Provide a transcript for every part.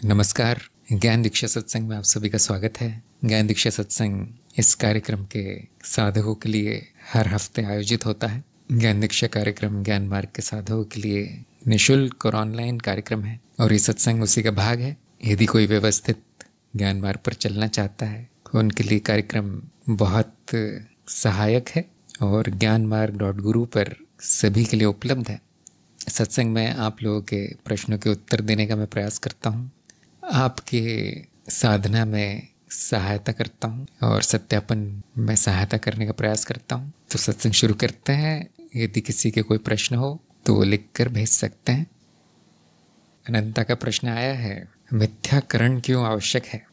नमस्कार। ज्ञान दीक्षा सत्संग में आप सभी का स्वागत है। ज्ञान दीक्षा सत्संग इस कार्यक्रम के साधकों के लिए हर हफ्ते आयोजित होता है। ज्ञान दीक्षा कार्यक्रम ज्ञान मार्ग के साधकों के लिए निःशुल्क और ऑनलाइन कार्यक्रम है और ये सत्संग उसी का भाग है। यदि कोई व्यवस्थित ज्ञान मार्ग पर चलना चाहता है तो उनके लिए कार्यक्रम बहुत सहायक है और ज्ञानमार्ग.गुरु पर सभी के लिए उपलब्ध है। सत्संग में आप लोगों के प्रश्नों के उत्तर देने का मैं प्रयास करता हूँ, आपके साधना में सहायता करता हूँ और सत्यापन में सहायता करने का प्रयास करता हूँ। तो सत्संग शुरू करते हैं। यदि किसी के कोई प्रश्न हो तो वो लिख कर भेज सकते हैं। अनंता का प्रश्न आया है, मिथ्याकरण क्यों आवश्यक है?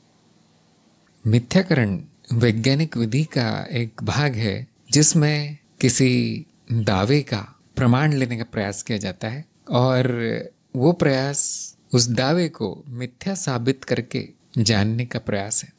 मिथ्याकरण वैज्ञानिक विधि का एक भाग है जिसमें किसी दावे का प्रमाण लेने का प्रयास किया जाता है और वो प्रयास उस दावे को मिथ्या साबित करके जानने का प्रयास है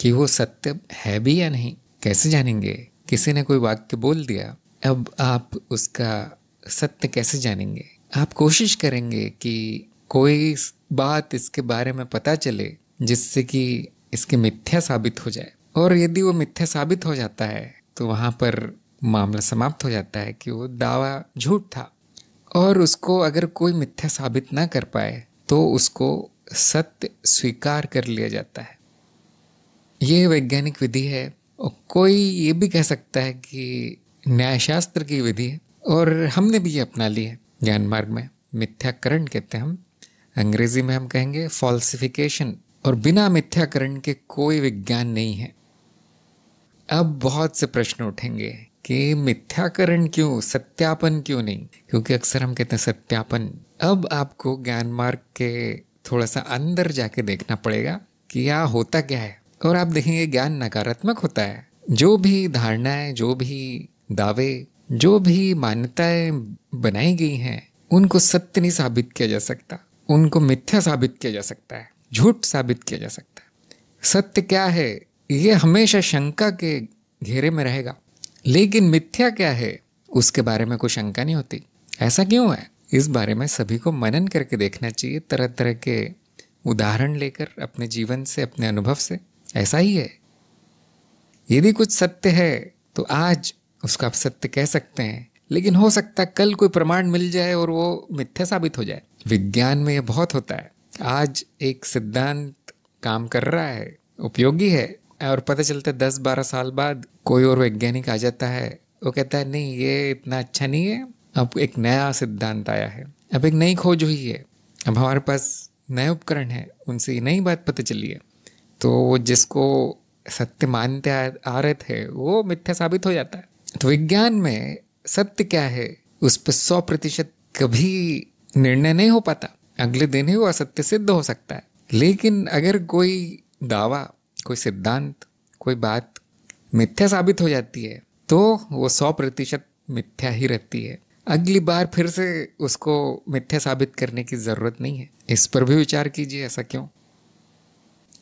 कि वो सत्य है भी या नहीं। कैसे जानेंगे? किसी ने कोई वाक्य बोल दिया, अब आप उसका सत्य कैसे जानेंगे? आप कोशिश करेंगे कि कोई बात इसके बारे में पता चले जिससे कि इसके मिथ्या साबित हो जाए, और यदि वो मिथ्या साबित हो जाता है तो वहाँ पर मामला समाप्त हो जाता है कि वो दावा झूठ था। और उसको अगर कोई मिथ्या साबित ना कर पाए तो उसको सत्य स्वीकार कर लिया जाता है। ये वैज्ञानिक विधि है और कोई ये भी कह सकता है कि न्यायशास्त्र की विधि है और हमने भी ये अपना ली है ज्ञान मार्ग में। मिथ्याकरण कहते हैं हम, अंग्रेजी में हम कहेंगे फॉल्सिफिकेशन। और बिना मिथ्याकरण के कोई विज्ञान नहीं है। अब बहुत से प्रश्न उठेंगे कि मिथ्याकरण क्यों, सत्यापन क्यों नहीं? क्योंकि अक्सर हम कहते हैं सत्यापन। अब आपको ज्ञान मार्ग के थोड़ा सा अंदर जाके देखना पड़ेगा कि यहाँ होता क्या है। और आप देखेंगे ज्ञान नकारात्मक होता है। जो भी धारणाएं, जो भी दावे, जो भी मान्यताएं बनाई गई हैं उनको सत्य नहीं साबित किया जा सकता, उनको मिथ्या साबित किया जा सकता है, झूठ साबित किया जा सकता है। सत्य क्या है ये हमेशा शंका के घेरे में रहेगा, लेकिन मिथ्या क्या है उसके बारे में कोई शंका नहीं होती। ऐसा क्यों है? इस बारे में सभी को मनन करके देखना चाहिए, तरह तरह के उदाहरण लेकर अपने जीवन से, अपने अनुभव से। ऐसा ही है, यदि कुछ सत्य है तो आज उसका आप सत्य कह सकते हैं, लेकिन हो सकता है कल कोई प्रमाण मिल जाए और वो मिथ्या साबित हो जाए। विज्ञान में यह बहुत होता है। आज एक सिद्धांत काम कर रहा है, उपयोगी है, और पता चलता है 10-12 साल बाद कोई और वैज्ञानिक आ जाता है, वो कहता है नहीं ये इतना अच्छा नहीं है, अब एक नया सिद्धांत आया है, अब एक नई खोज हुई है, अब हमारे पास नए उपकरण है, उनसे ये नई बात पता चली है। तो जिसको सत्य मानते आ रहे थे वो मिथ्या साबित हो जाता है। तो विज्ञान में सत्य क्या है उस पर 100% कभी निर्णय नहीं हो पाता। अगले दिन ही वो असत्य सिद्ध हो सकता है। लेकिन अगर कोई दावा, कोई सिद्धांत, कोई बात मिथ्या साबित हो जाती है तो वो 100% मिथ्या ही रहती है। अगली बार फिर से उसको मिथ्या साबित करने की जरूरत नहीं है। इस पर भी विचार कीजिए, ऐसा क्यों?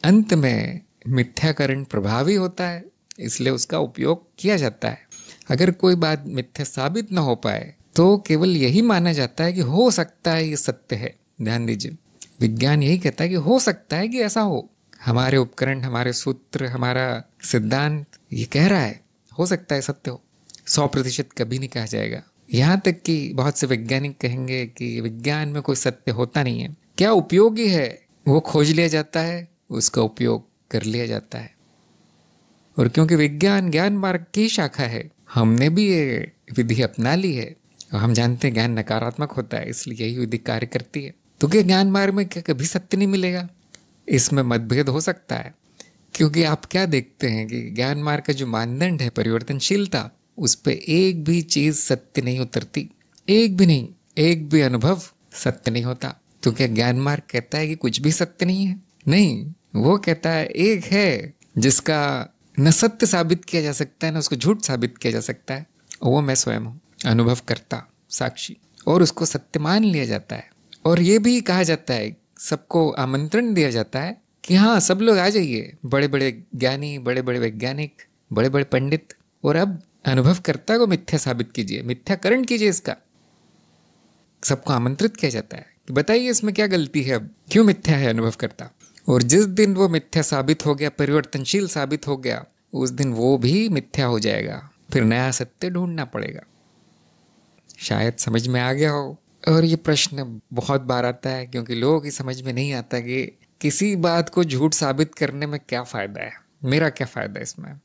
अंत में मिथ्याकरण प्रभावी होता है, इसलिए उसका उपयोग किया जाता है। अगर कोई बात मिथ्या साबित ना हो पाए तो केवल यही माना जाता है कि हो सकता है ये सत्य है। ध्यान दीजिए, विज्ञान यही कहता है कि हो सकता है कि ऐसा हो। हमारे उपकरण, हमारे सूत्र, हमारा सिद्धांत ये कह रहा है हो सकता है सत्य हो। 100% कभी नहीं कहा जाएगा। यहाँ तक कि बहुत से वैज्ञानिक कहेंगे कि विज्ञान में कोई सत्य होता नहीं है। क्या उपयोगी है वो खोज लिया जाता है, उसका उपयोग कर लिया जाता है। और क्योंकि विज्ञान ज्ञान मार्ग की शाखा है, हमने भी ये विधि अपना ली है और हम जानते हैं ज्ञान नकारात्मक होता है, इसलिए यही विधि कार्य करती है। तो क्या ज्ञान मार्ग में क्या कभी सत्य नहीं मिलेगा? इसमें मतभेद हो सकता है, क्योंकि आप क्या देखते हैं कि ज्ञान मार्ग का जो मानदंड है परिवर्तनशीलता, उस पे एक भी चीज सत्य नहीं उतरती, एक भी नहीं, एक भी अनुभव सत्य नहीं होता। तो क्या ज्ञान मार्ग कहता है कि कुछ भी सत्य नहीं है? नहीं, वो कहता है एक है जिसका न सत्य साबित किया जा सकता है न उसको झूठ साबित किया जा सकता है, वो मैं स्वयं हूँ, अनुभव करता, साक्षी। और उसको सत्य मान लिया जाता है। और ये भी कहा जाता है, सबको आमंत्रण दिया जाता है कि हाँ सब लोग आ जाइए, बड़े बड़े ज्ञानी, बड़े बड़े वैज्ञानिक, बड़े बड़े पंडित, और अब अनुभवकर्ता को मिथ्या साबित कीजिए, मिथ्याकरण कीजिए। इसका सबको आमंत्रित किया जाता है कि बताइए इसमें क्या गलती है, अब क्यों मिथ्या है अनुभवकर्ता। और जिस दिन वो मिथ्या साबित हो गया, परिवर्तनशील साबित हो गया, उस दिन वो भी मिथ्या हो जाएगा, फिर नया सत्य ढूंढना पड़ेगा। शायद समझ में आ गया हो। और ये प्रश्न बहुत बार आता है क्योंकि लोगों की समझ में नहीं आता कि किसी बात को झूठ साबित करने में क्या फ़ायदा है, मेरा क्या फ़ायदा है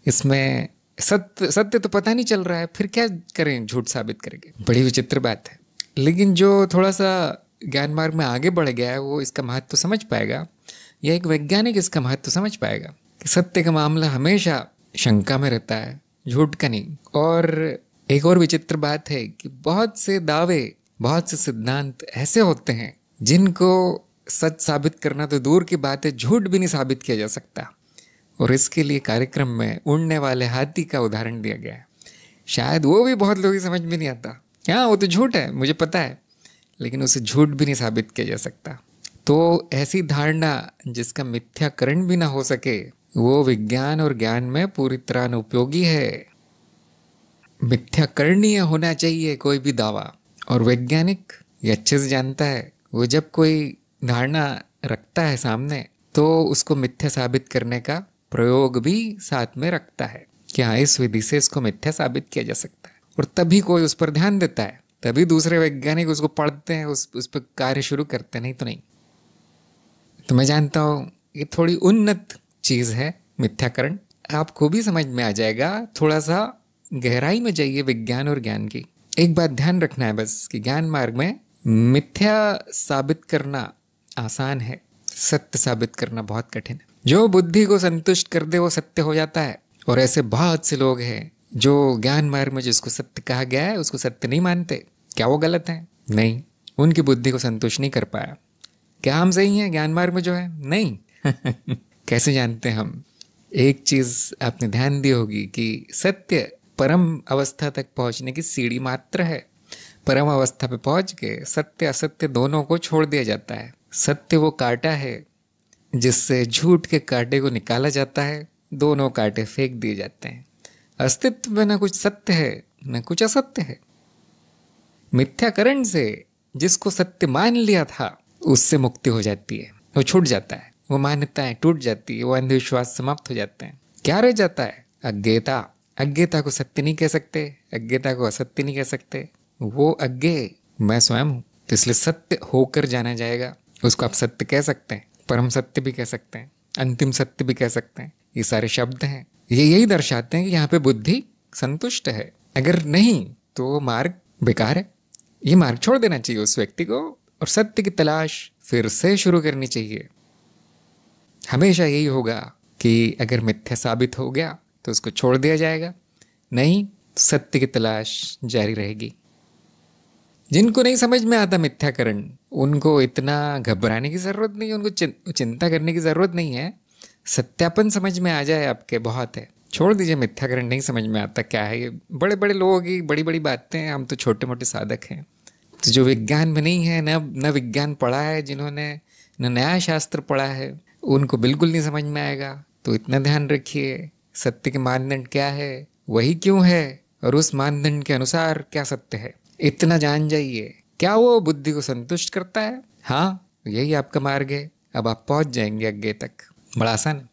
इसमें सत्य सत्य तो पता नहीं चल रहा है, फिर क्या करें, झूठ साबित करेंगे। बड़ी विचित्र बात है। लेकिन जो थोड़ा सा ज्ञान मार्ग में आगे बढ़ गया है वो इसका महत्व तो समझ पाएगा, या एक वैज्ञानिक इसका महत्व तो समझ पाएगा कि सत्य का मामला हमेशा शंका में रहता है, झूठ का नहीं। और एक और विचित्र बात है कि बहुत से दावे, बहुत से सिद्धांत ऐसे होते हैं जिनको सच साबित करना तो दूर की बात है, झूठ भी नहीं साबित किया जा सकता। और इसके लिए कार्यक्रम में उड़ने वाले हाथी का उदाहरण दिया गया है। शायद वो भी बहुत लोगों की समझ में नहीं आता। हाँ, वो तो झूठ है, मुझे पता है, लेकिन उसे झूठ भी नहीं साबित किया जा सकता। तो ऐसी धारणा जिसका मिथ्याकरण भी ना हो सके, वो विज्ञान और ज्ञान में पूरी तरह अनुपयोगी है। मिथ्याकरणीय होना चाहिए कोई भी दावा। और वैज्ञानिक ये अच्छे से जानता है, वो जब कोई धारणा रखता है सामने तो उसको मिथ्या साबित करने का प्रयोग भी साथ में रखता है कि हाँ, इस विधि से इसको मिथ्या साबित किया जा सकता है। और तभी कोई उस पर ध्यान देता है, तभी दूसरे वैज्ञानिक उसको पढ़ते हैं, उस पर कार्य शुरू करते हैं, नहीं तो नहीं। तो मैं जानता हूँ ये थोड़ी उन्नत चीज़ है मिथ्याकरण, आपको भी समझ में आ जाएगा। थोड़ा सा गहराई में जाइए विज्ञान और ज्ञान की। एक बात ध्यान रखना है बस कि ज्ञान मार्ग में मिथ्या साबित करना आसान है, सत्य साबित करना बहुत कठिन है। जो बुद्धि को संतुष्ट कर दे वो सत्य हो जाता है। और ऐसे बहुत से लोग हैं जो ज्ञान मार्ग में जिसको सत्य कहा गया है उसको सत्य नहीं मानते। क्या वो गलत है? नहीं, उनकी बुद्धि को संतुष्ट नहीं कर पाया। क्या हम सही हैं ज्ञान मार्ग में जो है? नहीं। कैसे जानते हैं हम? एक चीज आपने ध्यान दी होगी कि सत्य परम अवस्था तक पहुंचने की सीढ़ी मात्र है। परम अवस्था पे पहुंच के सत्य असत्य दोनों को छोड़ दिया जाता है। सत्य वो कांटा है जिससे झूठ के कांटे को निकाला जाता है, दोनों कांटे फेंक दिए जाते हैं। अस्तित्व में न कुछ सत्य है न कुछ असत्य है। मिथ्याकरण से जिसको सत्य मान लिया था उससे मुक्ति हो जाती है, वो छूट जाता है, वो मान्यताएं टूट जाती है, वो अंधविश्वास समाप्त हो जाते हैं। क्या रह जाता है? अज्ञेयता। अज्ञेयता को सत्य नहीं कह सकते, अज्ञेयता को असत्य नहीं कह सकते, वो अज्ञेय मैं स्वयं हूँ। तो इसलिए सत्य होकर जाना जाएगा। उसको आप सत्य कह सकते हैं, परम सत्य भी कह सकते हैं, अंतिम सत्य भी कह सकते हैं। ये सारे शब्द हैं, ये यही दर्शाते हैं कि यहाँ पे बुद्धि संतुष्ट है। अगर नहीं तो वो मार्ग बेकार है। ये मार्ग छोड़ देना चाहिए उस व्यक्ति को और सत्य की तलाश फिर से शुरू करनी चाहिए। हमेशा यही होगा कि अगर मिथ्या साबित हो गया तो उसको छोड़ दिया जाएगा, नहीं सत्य की तलाश जारी रहेगी। जिनको नहीं समझ में आता मिथ्याकरण, उनको इतना घबराने की ज़रूरत नहीं है, उनको चिंता करने की ज़रूरत नहीं है। सत्यापन समझ में आ जाए आपके, बहुत है। छोड़ दीजिए मिथ्याकरण, नहीं समझ में आता क्या है ये। बड़े बड़े लोगों की बड़ी बड़ी बातें हैं, हम तो छोटे मोटे साधक हैं। तो जो विज्ञान में नहीं है, न विज्ञान पढ़ा है जिन्होंने, न न्याय शास्त्र पढ़ा है, उनको बिल्कुल नहीं समझ में आएगा। तो इतना ध्यान रखिए, सत्य के मानदंड क्या है, वही क्यों है, और उस मानदंड के अनुसार क्या सत्य है, इतना जान जाइए। क्या वो बुद्धि को संतुष्ट करता है? हाँ, यही आपका मार्ग है। अब आप पहुंच जाएंगे अज्ञे तक, बड़ा आसान है।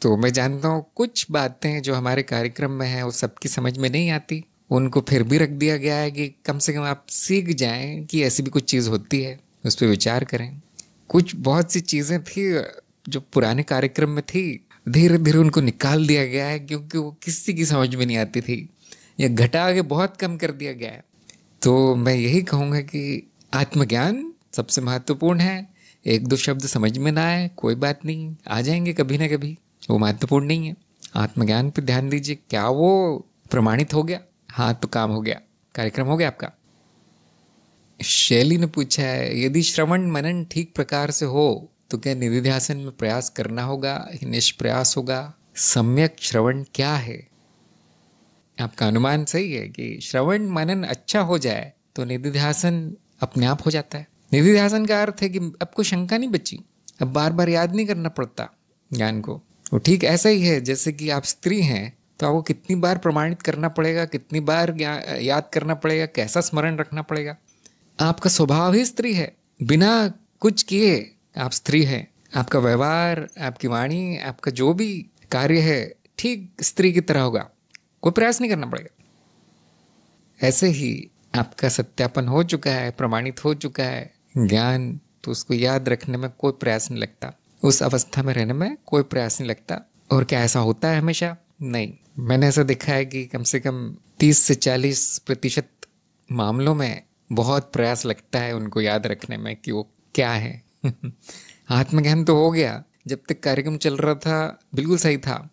तो मैं जानता हूँ कुछ बातें जो हमारे कार्यक्रम में है वो सबकी समझ में नहीं आती, उनको फिर भी रख दिया गया है कि कम से कम आप सीख जाएं कि ऐसी भी कुछ चीज़ होती है, उस पर विचार करें। कुछ बहुत सी चीज़ें थी जो पुराने कार्यक्रम में थी, धीरे धीरे उनको निकाल दिया गया है क्योंकि वो किसी की समझ में नहीं आती थी, या घटा के बहुत कम कर दिया गया है। तो मैं यही कहूँगा कि आत्मज्ञान सबसे महत्वपूर्ण है। एक दो शब्द समझ में ना आए कोई बात नहीं, आ जाएंगे कभी ना कभी, वो महत्वपूर्ण नहीं है। आत्मज्ञान पे ध्यान दीजिए। क्या वो प्रमाणित हो गया? हाँ, तो काम हो गया, कार्यक्रम हो गया आपका। शैली ने पूछा है, यदि श्रवण मनन ठीक प्रकार से हो तो क्या निधिध्यासन में प्रयास करना होगा या निष्प्रयास होगा? सम्यक श्रवण क्या है? आपका अनुमान सही है कि श्रवण मनन अच्छा हो जाए तो निधिध्यासन अपने आप हो जाता है। निधिध्यासन का अर्थ है कि अब कोई शंका नहीं बची, अब बार बार याद नहीं करना पड़ता ज्ञान को। वो ठीक ऐसा ही है जैसे कि आप स्त्री हैं तो आपको कितनी बार प्रमाणित करना पड़ेगा, कितनी बार याद करना पड़ेगा, कैसा स्मरण रखना पड़ेगा। आपका स्वभाव ही स्त्री है, बिना कुछ किए आप स्त्री हैं। आपका व्यवहार, आपकी वाणी, आपका जो भी कार्य है ठीक स्त्री की तरह होगा, कोई प्रयास नहीं करना पड़ेगा। ऐसे ही आपका सत्यापन हो चुका है, प्रमाणित हो चुका है ज्ञान, तो उसको याद रखने में कोई प्रयास नहीं लगता, उस अवस्था में रहने में कोई प्रयास नहीं लगता। और क्या ऐसा होता है हमेशा? नहीं। मैंने ऐसा देखा है कि कम से कम 30 से 40% मामलों में बहुत प्रयास लगता है उनको याद रखने में कि वो क्या है। आत्मज्ञान तो हो गया, जब तक कार्यक्रम चल रहा था बिल्कुल सही था,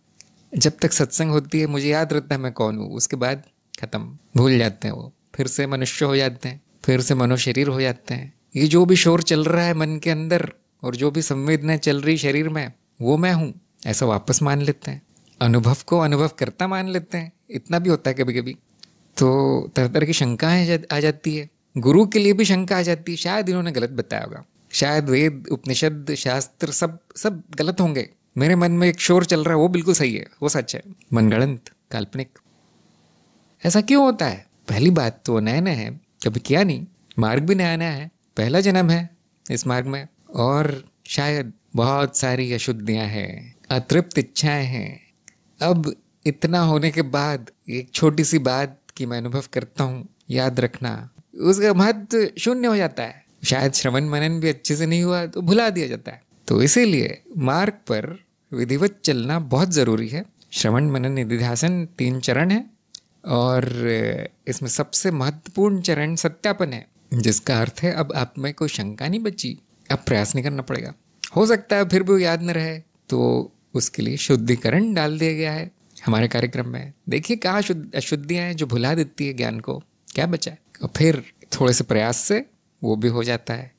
जब तक सत्संग होती है मुझे याद रहता है मैं कौन हूँ, उसके बाद खत्म, भूल जाते हैं वो, फिर से मनुष्य हो जाते हैं, फिर से मनुशरीर हो जाते हैं। ये जो भी शोर चल रहा है मन के अंदर और जो भी संवेदनाएं चल रही शरीर में, वो मैं हूँ, ऐसा वापस मान लेते हैं। अनुभव को अनुभव करता मान लेते हैं। इतना भी होता है कभी कभी तो तरह तरह की शंकाएं आ जाती है। गुरु के लिए भी शंका आ जाती है, शायद इन्होंने गलत बताया होगा, शायद वेद उपनिषद शास्त्र सब गलत होंगे, मेरे मन में एक शोर चल रहा है वो बिल्कुल सही है, वो सच है, मनगढ़ंत, काल्पनिक। ऐसा क्यों होता है? पहली बात तो नया नया है, कभी किया नहीं, मार्ग भी नया नया है, पहला जन्म है इस मार्ग में, और शायद बहुत सारी अशुद्धियां हैं, अतृप्त इच्छाएं हैं। अब इतना होने के बाद एक छोटी सी बात कि मैं अनुभव करता हूँ, याद रखना, उसका महत्व शून्य हो जाता है। शायद श्रवण मनन भी अच्छे से नहीं हुआ तो भुला दिया जाता है। तो इसीलिए मार्ग पर विधिवत चलना बहुत ज़रूरी है। श्रवण मनन निधिध्यासन 3 चरण है और इसमें सबसे महत्वपूर्ण चरण सत्यापन है, जिसका अर्थ है अब आप में कोई शंका नहीं बची, अब प्रयास नहीं करना पड़ेगा। हो सकता है फिर भी याद न रहे तो उसके लिए शुद्धिकरण डाल दिया गया है हमारे कार्यक्रम में। देखिए कहाँ अशुद्धियाँ हैं जो भुला देती है ज्ञान को, क्या बचा है, और फिर थोड़े से प्रयास से वो भी हो जाता है।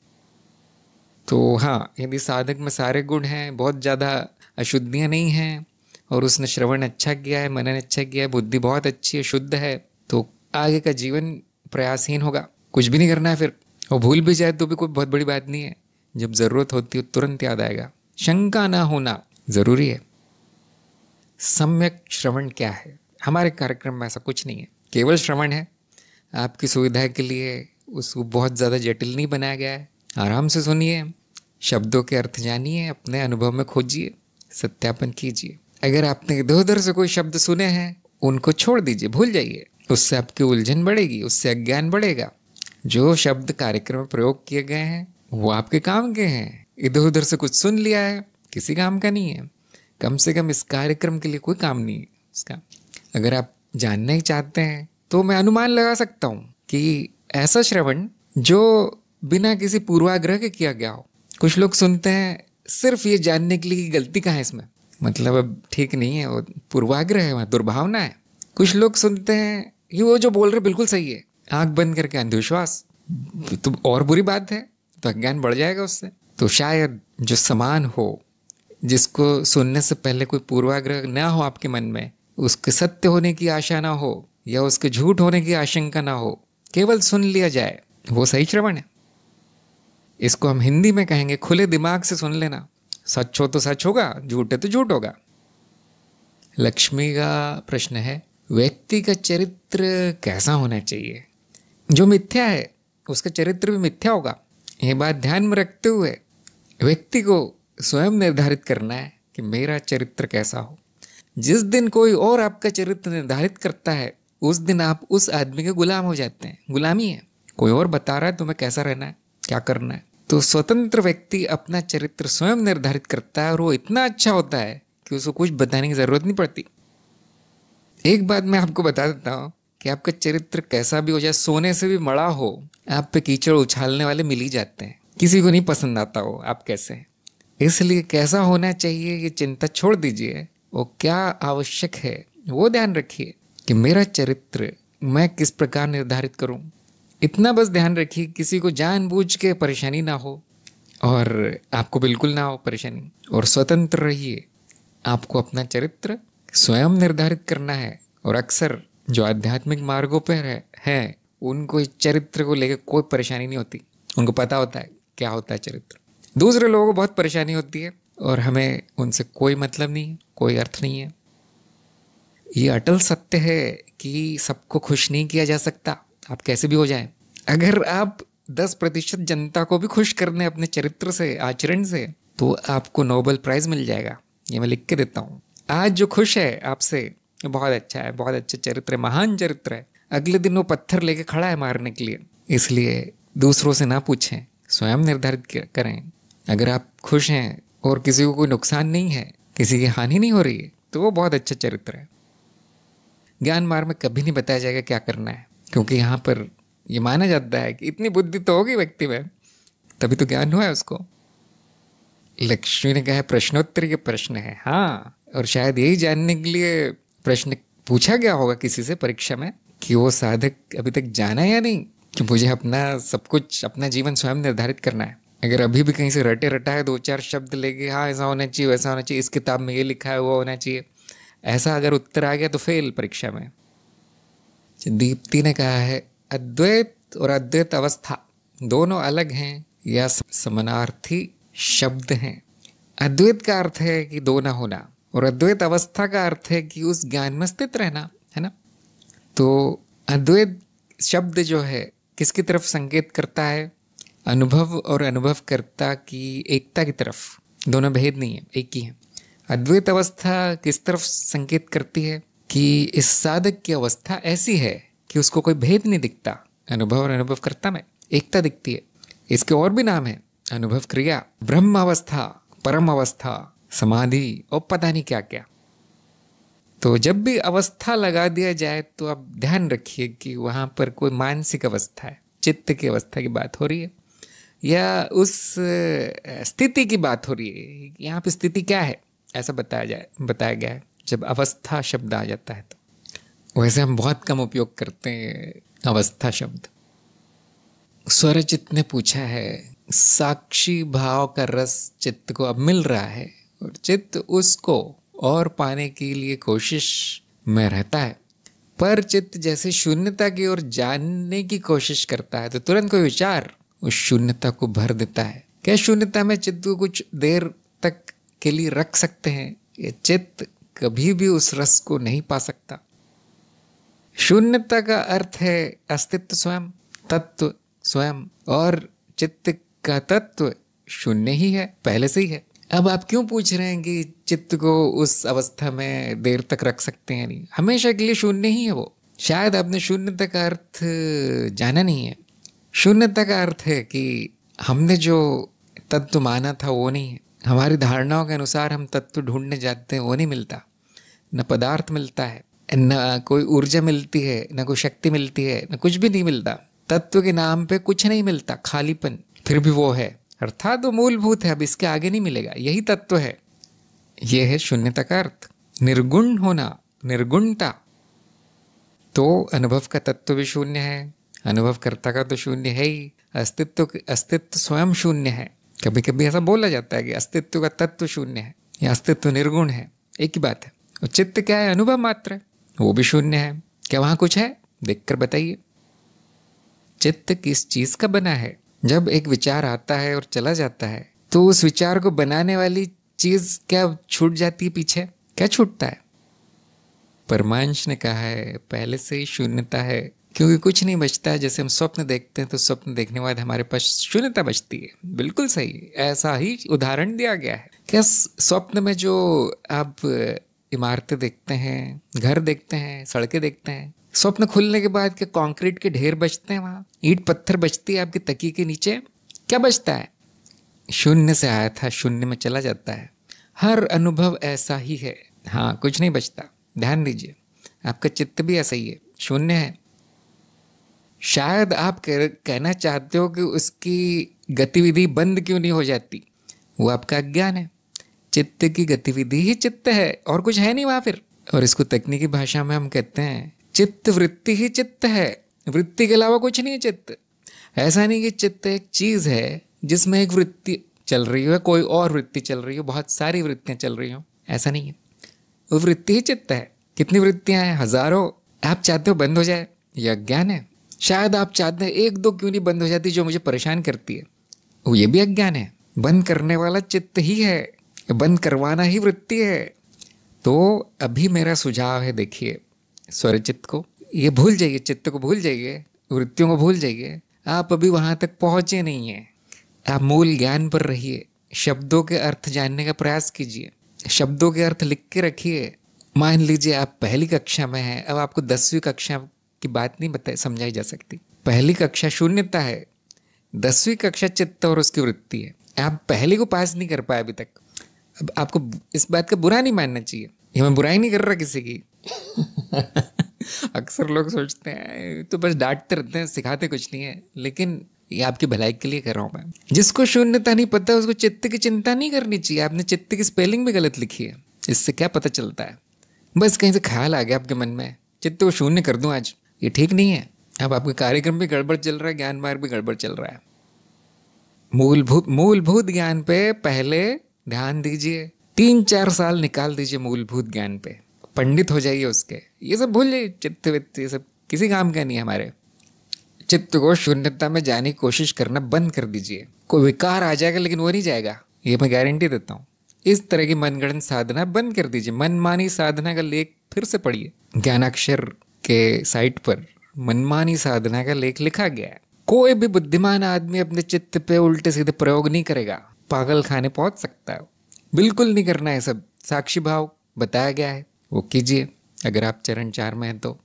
तो हाँ, यदि साधक में सारे गुण हैं, बहुत ज़्यादा अशुद्धियाँ नहीं हैं और उसने श्रवण अच्छा किया है, मनन अच्छा किया है, बुद्धि बहुत अच्छी है, शुद्ध है, तो आगे का जीवन प्रयासहीन होगा, कुछ भी नहीं करना है फिर। और भूल भी जाए तो भी कोई बहुत बड़ी बात नहीं है, जब ज़रूरत होती है तुरंत याद आएगा। शंका ना होना ज़रूरी है। सम्यक श्रवण क्या है? हमारे कार्यक्रम में ऐसा कुछ नहीं है, केवल श्रवण है, आपकी सुविधा के लिए उसको बहुत ज़्यादा जटिल नहीं बनाया गया है। आराम से सुनिए, शब्दों के अर्थ जानिए, अपने अनुभव में खोजिए, सत्यापन कीजिए। अगर आपने इधर उधर से कोई शब्द सुने हैं उनको छोड़ दीजिए, भूल जाइए, उससे आपकी उलझन बढ़ेगी, उससे अज्ञान बढ़ेगा। जो शब्द कार्यक्रम में प्रयोग किए गए हैं वो आपके काम के हैं। इधर उधर से कुछ सुन लिया है किसी काम का नहीं है, कम से कम इस कार्यक्रम के लिए कोई काम नहीं है इसका। अगर आप जानना ही चाहते हैं तो मैं अनुमान लगा सकता हूँ कि ऐसा श्रवण जो बिना किसी पूर्वाग्रह के किया गया हो। कुछ लोग सुनते हैं सिर्फ ये जानने के लिए कि गलती कहाँ है इसमें, मतलब अब ठीक नहीं है, वो पूर्वाग्रह है, वहाँ दुर्भावना है। कुछ लोग सुनते हैं कि वो जो बोल रहे बिल्कुल सही है, आंख बंद करके अंधविश्वास, तो और बुरी बात है, तो अज्ञान बढ़ जाएगा उससे। तो शायद जो समान हो, जिसको सुनने से पहले कोई पूर्वाग्रह ना हो आपके मन में, उसके सत्य होने की आशा ना हो या उसके झूठ होने की आशंका ना हो, केवल सुन लिया जाए, वो सही श्रवण है। इसको हम हिंदी में कहेंगे खुले दिमाग से सुन लेना, सच हो तो सच होगा, झूठ है तो झूठ होगा। लक्ष्मी का प्रश्न है, व्यक्ति का चरित्र कैसा होना चाहिए? जो मिथ्या है उसका चरित्र भी मिथ्या होगा। ये बात ध्यान में रखते हुए व्यक्ति को स्वयं निर्धारित करना है कि मेरा चरित्र कैसा हो। जिस दिन कोई और आपका चरित्र निर्धारित करता है उस दिन आप उस आदमी के गुलाम हो जाते हैं। गुलामी है, कोई और बता रहा है तुम्हें कैसा रहना है, क्या करना है। तो स्वतंत्र व्यक्ति अपना चरित्र स्वयं निर्धारित करता है और वो इतना अच्छा होता है कि उसको कुछ बताने की ज़रूरत नहीं पड़ती। एक बात मैं आपको बता देता हूँ कि आपका चरित्र कैसा भी हो जाए, सोने से भी मड़ा हो, आप पे कीचड़ उछालने वाले मिल ही जाते हैं, किसी को नहीं पसंद आता हो आप कैसे हैं। इसलिए कैसा होना चाहिए ये चिंता छोड़ दीजिए, वो क्या आवश्यक है वो ध्यान रखिए कि मेरा चरित्र मैं किस प्रकार निर्धारित करूं। इतना बस ध्यान रखिए किसी को जानबूझ के परेशानी ना हो और आपको बिल्कुल ना हो परेशानी, और स्वतंत्र रहिए। आपको अपना चरित्र स्वयं निर्धारित करना है। और अक्सर जो आध्यात्मिक मार्गों पर है उनको इस चरित्र को लेकर कोई परेशानी नहीं होती, उनको पता होता है क्या होता है चरित्र। दूसरे लोगों को बहुत परेशानी होती है और हमें उनसे कोई मतलब नहीं है, कोई अर्थ नहीं है। ये अटल सत्य है कि सबको खुश नहीं किया जा सकता, आप कैसे भी हो जाएं। अगर आप 10% जनता को भी खुश करने अपने चरित्र से, आचरण से, तो आपको नोबेल प्राइज मिल जाएगा। ये मैं लिख के देता हूँ। आज जो खुश है आपसे, बहुत अच्छा है, बहुत अच्छा चरित्र है, महान चरित्र है। अगले दिन वो पत्थर लेके खड़ा है मारने के लिए। इसलिए दूसरों से ना पूछें, स्वयं निर्धारित करें। अगर आप खुश हैं और किसी को कोई नुकसान नहीं है, किसी की हानि नहीं हो रही है, तो वो बहुत अच्छा चरित्र है। ज्ञान मार्ग में कभी नहीं बताया जाएगा क्या करना है, क्योंकि यहाँ पर ये माना जाता है कि इतनी बुद्धि तो होगी व्यक्ति में, तभी तो ज्ञान हुआ है उसको। लक्ष्मी ने कहा प्रश्नोत्तर के प्रश्न है। हाँ, और शायद यही जानने के लिए प्रश्न पूछा गया होगा किसी से परीक्षा में कि वो साधक अभी तक जाना या नहीं, कि मुझे अपना सब कुछ, अपना जीवन स्वयं निर्धारित करना है। अगर अभी भी कहीं से रटे रटा है 2-4 शब्द लेके, हाँ ऐसा होना चाहिए, वैसा होना चाहिए, इस किताब में ये लिखा है, वो होना चाहिए, ऐसा अगर उत्तर आ गया तो फेल परीक्षा में। दीप्ति ने कहा है अद्वैत और अद्वैत अवस्था दोनों अलग हैं या समानार्थी शब्द हैं। अद्वैत का अर्थ है कि दो ना होना, और अद्वैत अवस्था का अर्थ है कि उस ज्ञान में स्थित रहना, है ना। तो अद्वैत शब्द जो है किसकी तरफ संकेत करता है? अनुभव और अनुभवकर्ता की एकता की तरफ। दोनों भेद नहीं है, एक ही है। अद्वैत अवस्था किस तरफ संकेत करती है? कि इस साधक की अवस्था ऐसी है कि उसको कोई भेद नहीं दिखता। अनुभव और अनुभवकर्ता में एकता दिखती है। इसके और भी नाम है, अनुभव क्रिया, ब्रह्म अवस्था, परम अवस्था, समाधि और पता नहीं क्या क्या। तो जब भी अवस्था लगा दिया जाए तो आप ध्यान रखिए कि वहाँ पर कोई मानसिक अवस्था है, चित्त की अवस्था की बात हो रही है या उस स्थिति की बात हो रही है। यहाँ पे स्थिति क्या है ऐसा बताया गया है जब अवस्था शब्द आ जाता है। तो वैसे हम बहुत कम उपयोग करते हैं अवस्था शब्द। स्वरचित्त ने पूछा है, साक्षी भाव का रस चित्त को अब मिल रहा है और चित्त उसको और पाने के लिए कोशिश में रहता है, पर चित्त जैसे शून्यता की ओर जानने की कोशिश करता है तो तुरंत कोई विचार उस शून्यता को भर देता है। क्या शून्यता में चित्त को कुछ देर तक के लिए रख सकते हैं? ये चित्त कभी भी उस रस को नहीं पा सकता। शून्यता का अर्थ है अस्तित्व स्वयं, तत्व स्वयं, और चित्त का तत्व शून्य ही है, पहले से ही है। अब आप क्यों पूछ रहे हैं कि चित्त को उस अवस्था में देर तक रख सकते हैं? नहीं, हमेशा के लिए शून्य ही है वो। शायद आपने शून्यता का अर्थ जाना नहीं है। शून्यता का अर्थ है कि हमने जो तत्व माना था वो नहीं है। हमारी धारणाओं के अनुसार हम तत्व ढूंढने जाते हैं, वो नहीं मिलता। न पदार्थ मिलता है, न कोई ऊर्जा मिलती है, न कोई शक्ति मिलती है, न कुछ भी नहीं मिलता। तत्व के नाम पे कुछ नहीं मिलता, खालीपन, फिर भी वो है, अर्थात वो मूलभूत है, अब इसके आगे नहीं मिलेगा, यही तत्व है। यह है शून्यता का अर्थ। निर्गुण होना, निर्गुणता। तो अनुभव का तत्व भी शून्य है, अनुभवकर्ता का तो शून्य है ही। अस्तित्व स्वयं शून्य है। कभी कभी ऐसा बोला जाता है कि अस्तित्व का तत्व शून्य है या अस्तित्व निर्गुण है, एक ही बात है। और चित्त क्या है? अनुभव मात्र है, वो भी शून्य है। क्या वहां कुछ है? देखकर बताइए। चित्त किस चीज का बना है? जब एक विचार आता है और चला जाता है तो उस विचार को बनाने वाली चीज क्या छूट जाती है पीछे? क्या छूटता है? परमांश ने कहा है पहले से ही शून्यता है, क्योंकि कुछ नहीं बचता है। जैसे हम स्वप्न देखते हैं तो स्वप्न देखने के बाद हमारे पास शून्यता बचती है। बिल्कुल सही, ऐसा ही उदाहरण दिया गया है। क्या स्वप्न में जो आप इमारतें देखते हैं, घर देखते हैं, सड़कें देखते हैं, स्वप्न खुलने के बाद क्या कंक्रीट के ढेर बचते हैं? वहाँ ईंट पत्थर बचती है आपकी तकिए के नीचे? क्या बचता है? शून्य से आया था, शून्य में चला जाता है। हर अनुभव ऐसा ही है। हाँ, कुछ नहीं बचता। ध्यान दीजिए, आपका चित्त भी ऐसा ही है, शून्य है। शायद आप कहना चाहते हो कि उसकी गतिविधि बंद क्यों नहीं हो जाती? वो आपका अज्ञान है। चित्त की गतिविधि ही चित्त है, और कुछ है नहीं वहाँ फिर। और इसको तकनीकी भाषा में हम कहते हैं चित्त वृत्ति ही चित्त है, वृत्ति के अलावा कुछ नहीं है चित्त। ऐसा नहीं कि चित्त एक चीज है जिसमें एक वृत्ति चल रही हो, कोई और वृत्ति चल रही हो, बहुत सारी वृत्तियां चल रही हो, ऐसा नहीं है। वो वृत्ति ही चित्त है। कितनी वृत्तियां हैं? हजारों। आप चाहते हो बंद हो जाए? यह अज्ञान है। शायद आप चाहते हैं एक दो क्यों नहीं बंद हो जाती जो मुझे परेशान करती है, वो ये भी अज्ञान है। बंद करने वाला चित्त ही है, बंद करवाना ही वृत्ति है। तो अभी मेरा सुझाव है, देखिए, स्वरचित्त को ये भूल जाइए, चित्त को भूल जाइए, वृत्तियों को भूल जाइए। आप अभी वहाँ तक पहुँचे नहीं हैं। आप मूल ज्ञान पर रहिए, शब्दों के अर्थ जानने का प्रयास कीजिए, शब्दों के अर्थ लिख के रखिए। मान लीजिए आप पहली कक्षा में हैं, अब आपको 10वीं कक्षा की बात नहीं बता समझाई जा सकती। पहली कक्षा शून्यता है, 10वीं कक्षा चित्त और उसकी वृत्ति है। आप पहली को पास नहीं कर पाए अभी तक। अब आपको इस बात का बुरा नहीं मानना चाहिए, ये मैं बुराई नहीं कर रहा किसी की। अक्सर लोग सोचते हैं तो बस डांटते रहते हैं, सिखाते कुछ नहीं है, लेकिन ये आपकी भलाई के लिए कर रहा हूँ मैं। जिसको शून्यता नहीं पता उसको चित्त की चिंता नहीं करनी चाहिए। आपने चित्त की स्पेलिंग भी गलत लिखी है, इससे क्या पता चलता है? बस कहीं से ख्याल आ गया आपके मन में, चित्त को शून्य कर दूं आज, ये ठीक नहीं है। अब आपका कार्यक्रम भी गड़बड़ चल रहा है, ज्ञान मार्ग भी गड़बड़ चल रहा है। मूलभूत ज्ञान पे पहले ध्यान दीजिए, 3-4 साल निकाल दीजिए मूलभूत ज्ञान पे, पंडित हो जाइए उसके। ये सब भूल जाइए, चित्त वित्त ये सब किसी काम का नहीं है हमारे। चित्त को शून्यता में जाने की कोशिश करना बंद कर दीजिए। कोई विकार आ जाएगा लेकिन वो नहीं जाएगा, ये मैं गारंटी देता हूँ। इस तरह की मनगढ़ंत साधना बंद कर दीजिए। मनमानी साधना का लेख फिर से पढ़िए, ज्ञानाक्षर के साइट पर मनमानी साधना का लेख लिखा गया है। कोई भी बुद्धिमान आदमी अपने चित्त पे उल्टे सीधे प्रयोग नहीं करेगा, पागल खाने पहुंच सकता है। बिल्कुल नहीं करना है, सब साक्षी भाव बताया गया है, वो कीजिए अगर आप चरण 4 में हैं तो।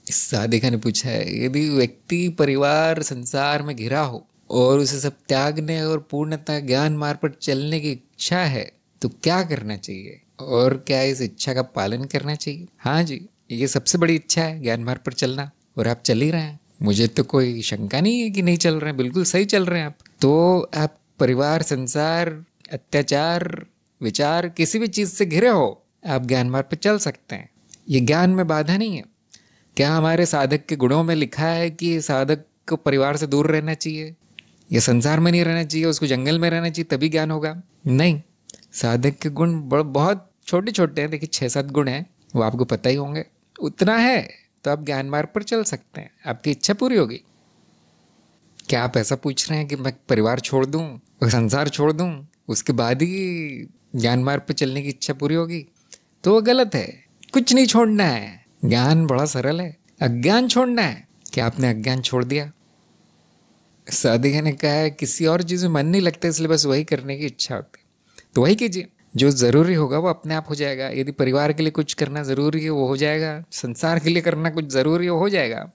इस साधिका ने पूछा है, यदि व्यक्ति परिवार संसार में घिरा हो और उसे सब त्यागने और पूर्णतः ज्ञान मार्ग पर चलने की इच्छा है तो क्या करना चाहिए और क्या इस इच्छा का पालन करना चाहिए? हाँ जी, ये सबसे बड़ी इच्छा है ज्ञान मार्ग पर चलना, और आप चल ही रहे हैं। मुझे तो कोई शंका नहीं है कि नहीं चल रहे हैं, बिल्कुल सही चल रहे हैं आप। तो आप परिवार संसार अत्याचार विचार किसी भी चीज़ से घिरे हो, आप ज्ञान मार्ग पर चल सकते हैं। ये ज्ञान में बाधा नहीं है। क्या हमारे साधक के गुणों में लिखा है कि साधक को परिवार से दूर रहना चाहिए या संसार में नहीं रहना चाहिए, उसको जंगल में रहना चाहिए तभी ज्ञान होगा? नहीं, साधक के गुण बहुत छोटे छोटे हैं। देखिए 6-7 गुण हैं, वो आपको पता ही होंगे। उतना है तो आप ज्ञान मार्ग पर चल सकते हैं, आपकी इच्छा पूरी होगी। क्या आप ऐसा पूछ रहे हैं कि मैं परिवार छोड़ दूं और संसार छोड़ दूं उसके बाद ही ज्ञान मार्ग पर चलने की इच्छा पूरी होगी? तो वो गलत है। कुछ नहीं छोड़ना है, ज्ञान बड़ा सरल है। अज्ञान छोड़ना है। क्या आपने अज्ञान छोड़ दिया? साधिका ने कहा है किसी और चीज़ में मन नहीं लगता, इसलिए बस वही करने की इच्छा होती है, तो वही कीजिए। जो ज़रूरी होगा वो अपने आप हो जाएगा। यदि परिवार के लिए कुछ करना ज़रूरी है वो हो जाएगा, संसार के लिए करना कुछ ज़रूरी है वो हो जाएगा।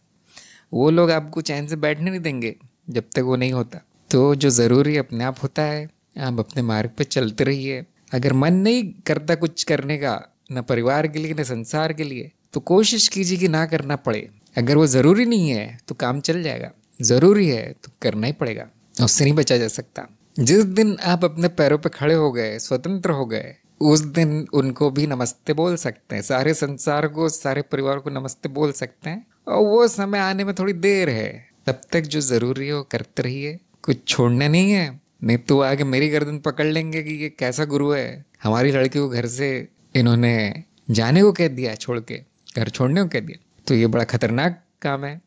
वो लोग आपको चैन से बैठने नहीं देंगे जब तक वो नहीं होता। तो जो ज़रूरी अपने आप होता है, आप अपने मार्ग पर चलते रहिए। अगर मन नहीं करता कुछ करने का, न परिवार के लिए न संसार के लिए, तो कोशिश कीजिए कि ना करना पड़े। अगर वो ज़रूरी नहीं है तो काम चल जाएगा, ज़रूरी है तो करना ही पड़ेगा, उससे नहीं बचा जा सकता। जिस दिन आप अपने पैरों पे खड़े हो गए, स्वतंत्र हो गए, उस दिन उनको भी नमस्ते बोल सकते हैं। सारे संसार को, सारे परिवार को नमस्ते बोल सकते हैं। और वो समय आने में थोड़ी देर है, तब तक जो ज़रूरी है वो करते रहिए, कुछ छोड़ना नहीं है। नहीं तो आगे मेरी गर्दन पकड़ लेंगे कि ये कैसा गुरु है, हमारी लड़की को घर से इन्होंने जाने को कह दिया, छोड़ के घर छोड़ने को कह दिया। तो ये बड़ा खतरनाक काम है।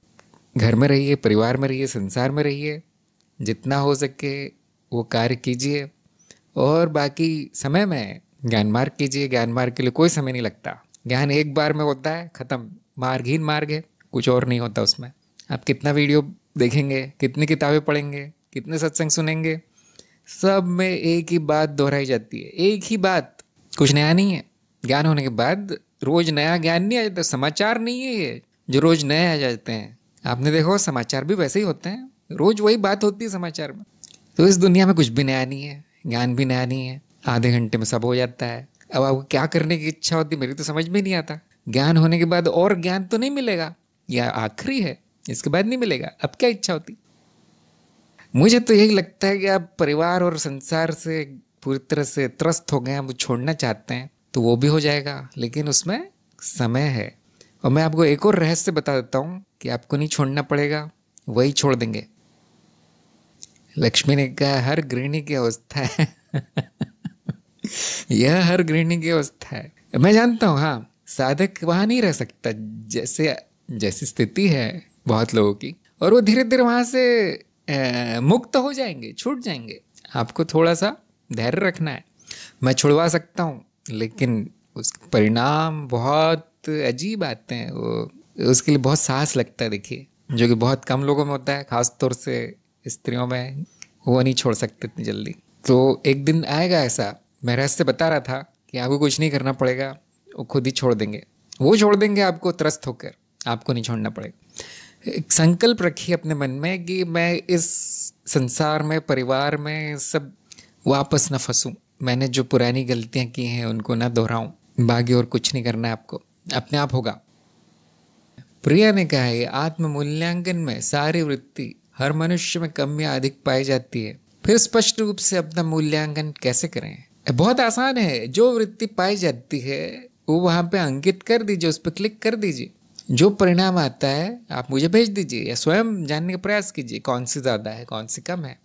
घर में रहिए, परिवार में रहिए, संसार में रहिए, जितना हो सके वो कार्य कीजिए, और बाकी समय में ज्ञान मार्ग कीजिए। ज्ञान मार्ग के लिए कोई समय नहीं लगता, ज्ञान एक बार में होता है, खत्म। मार्ग ही मार्ग है, कुछ और नहीं होता उसमें। आप कितना वीडियो देखेंगे, कितनी किताबें पढ़ेंगे, कितने सत्संग सुनेंगे, सब में एक ही बात दोहराई जाती है, एक ही बात, कुछ नया नहीं है। ज्ञान होने के बाद रोज नया ज्ञान नहीं आ जाता। समाचार नहीं है ये जो रोज नए आ जाते हैं। आपने देखो समाचार भी वैसे ही होते हैं, रोज वही बात होती है समाचार में। तो इस दुनिया में कुछ भी नया नहीं है, ज्ञान भी नया नहीं है, आधे घंटे में सब हो जाता है। अब आपको क्या करने की इच्छा होती है मेरी तो समझ में नहीं आता। ज्ञान होने के बाद और ज्ञान तो नहीं मिलेगा, या आखिरी है, इसके बाद नहीं मिलेगा, अब क्या इच्छा होती? मुझे तो यही लगता है कि आप परिवार और संसार से पूरी तरह से त्रस्त हो गए हैं, वो छोड़ना चाहते हैं तो वो भी हो जाएगा, लेकिन उसमें समय है। और मैं आपको एक और रहस्य बता देता हूँ कि आपको नहीं छोड़ना पड़ेगा, वही छोड़ देंगे। लक्ष्मी ने कहा हर गृहिणी की अवस्था है। यह हर गृहिणी की अवस्था है। मैं जानता हूँ, हाँ, साधक वहाँ नहीं रह सकता जैसी स्थिति है बहुत लोगों की, और वो धीरे धीरे वहाँ से मुक्त हो जाएंगे, छूट जाएंगे। आपको थोड़ा सा धैर्य रखना है। मैं छुड़वा सकता हूँ, लेकिन उसके परिणाम बहुत अजीब आते हैं, वो उसके लिए बहुत साहस लगता है। देखिए जो कि बहुत कम लोगों में होता है, खास तौर से स्त्रियों में। वो नहीं छोड़ सकते इतनी जल्दी। तो एक दिन आएगा ऐसा, मैं रहस्य बता रहा था कि आपको कुछ नहीं करना पड़ेगा, वो खुद ही छोड़ देंगे। वो छोड़ देंगे आपको त्रस्त होकर, आपको नहीं छोड़ना पड़ेगा। एक संकल्प रखिए अपने मन में कि मैं इस संसार में, परिवार में सब वापस न फंसूं। मैंने जो पुरानी गलतियां की हैं उनको ना दोहराऊं। बाकी और कुछ नहीं करना है आपको, अपने आप होगा। प्रिया ने कहा है, आत्म मूल्यांकन में सारी वृत्ति हर मनुष्य में कम या अधिक पाई जाती है। फिर स्पष्ट रूप से अपना मूल्यांकन कैसे करें? बहुत आसान है। जो वृत्ति पाई जाती है वो वहां पे अंकित कर दीजिए, उस पर क्लिक कर दीजिए। जो परिणाम आता है आप मुझे भेज दीजिए या स्वयं जानने का प्रयास कीजिए कौन सी ज़्यादा है कौन सी कम है।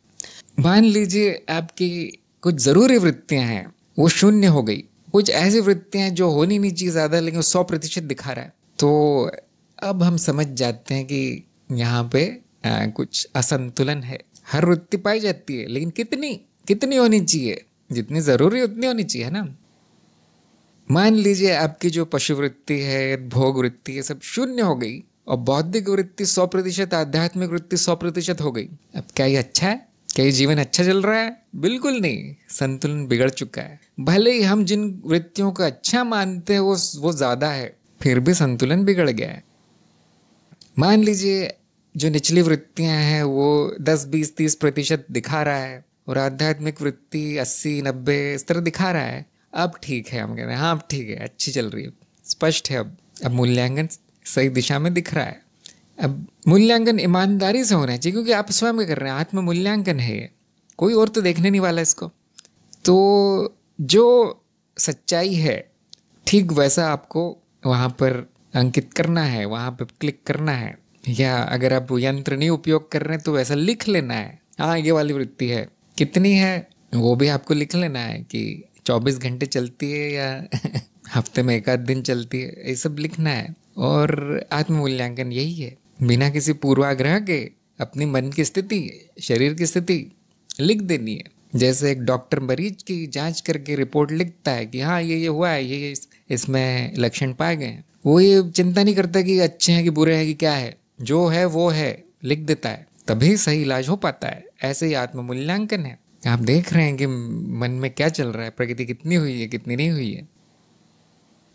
मान लीजिए आपकी कुछ ज़रूरी वृत्तियां हैं, वो 0 हो गई। कुछ ऐसी वृत्तियां हैं जो होनी नहीं चाहिए ज़्यादा, लेकिन वो 100% दिखा रहा है। तो अब हम समझ जाते हैं कि यहाँ पे कुछ असंतुलन है। हर वृत्ति पाई जाती है, लेकिन कितनी कितनी होनी चाहिए? जितनी ज़रूरी उतनी होनी चाहिए, है ना। मान लीजिए आपकी जो पशु वृत्ति है, भोग वृत्ति है, सब 0 हो गई और बौद्धिक वृत्ति 100%, आध्यात्मिक वृत्ति 100% हो गई। अब क्या ये अच्छा है? क्या ये जीवन अच्छा चल रहा है? बिल्कुल नहीं। संतुलन बिगड़ चुका है। भले ही हम जिन वृत्तियों को अच्छा मानते हैं वो ज़्यादा है, फिर भी संतुलन बिगड़ गया है। मान लीजिए जो निचली वृत्तियां हैं वो 10, 20, 30% दिखा रहा है और आध्यात्मिक वृत्ति 80, 90 इस तरह दिखा रहा है। अब ठीक है, हम कह रहे हैं हाँ अब ठीक है, अच्छी चल रही है, स्पष्ट है। अब मूल्यांकन सही दिशा में दिख रहा है। अब मूल्यांकन ईमानदारी से होना चाहिए, क्योंकि आप स्वयं कर रहे हैं, आत्म मूल्यांकन है ये, कोई और तो देखने नहीं वाला इसको। तो जो सच्चाई है ठीक वैसा आपको वहाँ पर अंकित करना है, वहाँ पर क्लिक करना है। या अगर आप यंत्र नहीं उपयोग कर रहे हैं तो वैसा लिख लेना है, हाँ ये वाली वृत्ति है, कितनी है वो भी आपको लिख लेना है कि 24 घंटे चलती है या हफ्ते में 1 आध दिन चलती है, ये सब लिखना है। और आत्म मूल्यांकन यही है, बिना किसी पूर्वाग्रह के अपनी मन की स्थिति, शरीर की स्थिति लिख देनी है। जैसे एक डॉक्टर मरीज की जांच करके रिपोर्ट लिखता है कि हाँ ये हुआ है, ये इसमें लक्षण पाए गए हैं। वो ये चिंता नहीं करता कि अच्छे हैं कि बुरे हैं कि क्या है, जो है वो है, लिख देता है, तभी सही इलाज हो पाता है। ऐसे ही आत्म मूल्यांकन है। आप देख रहे हैं कि मन में क्या चल रहा है, प्रगति कितनी हुई है कितनी नहीं हुई है।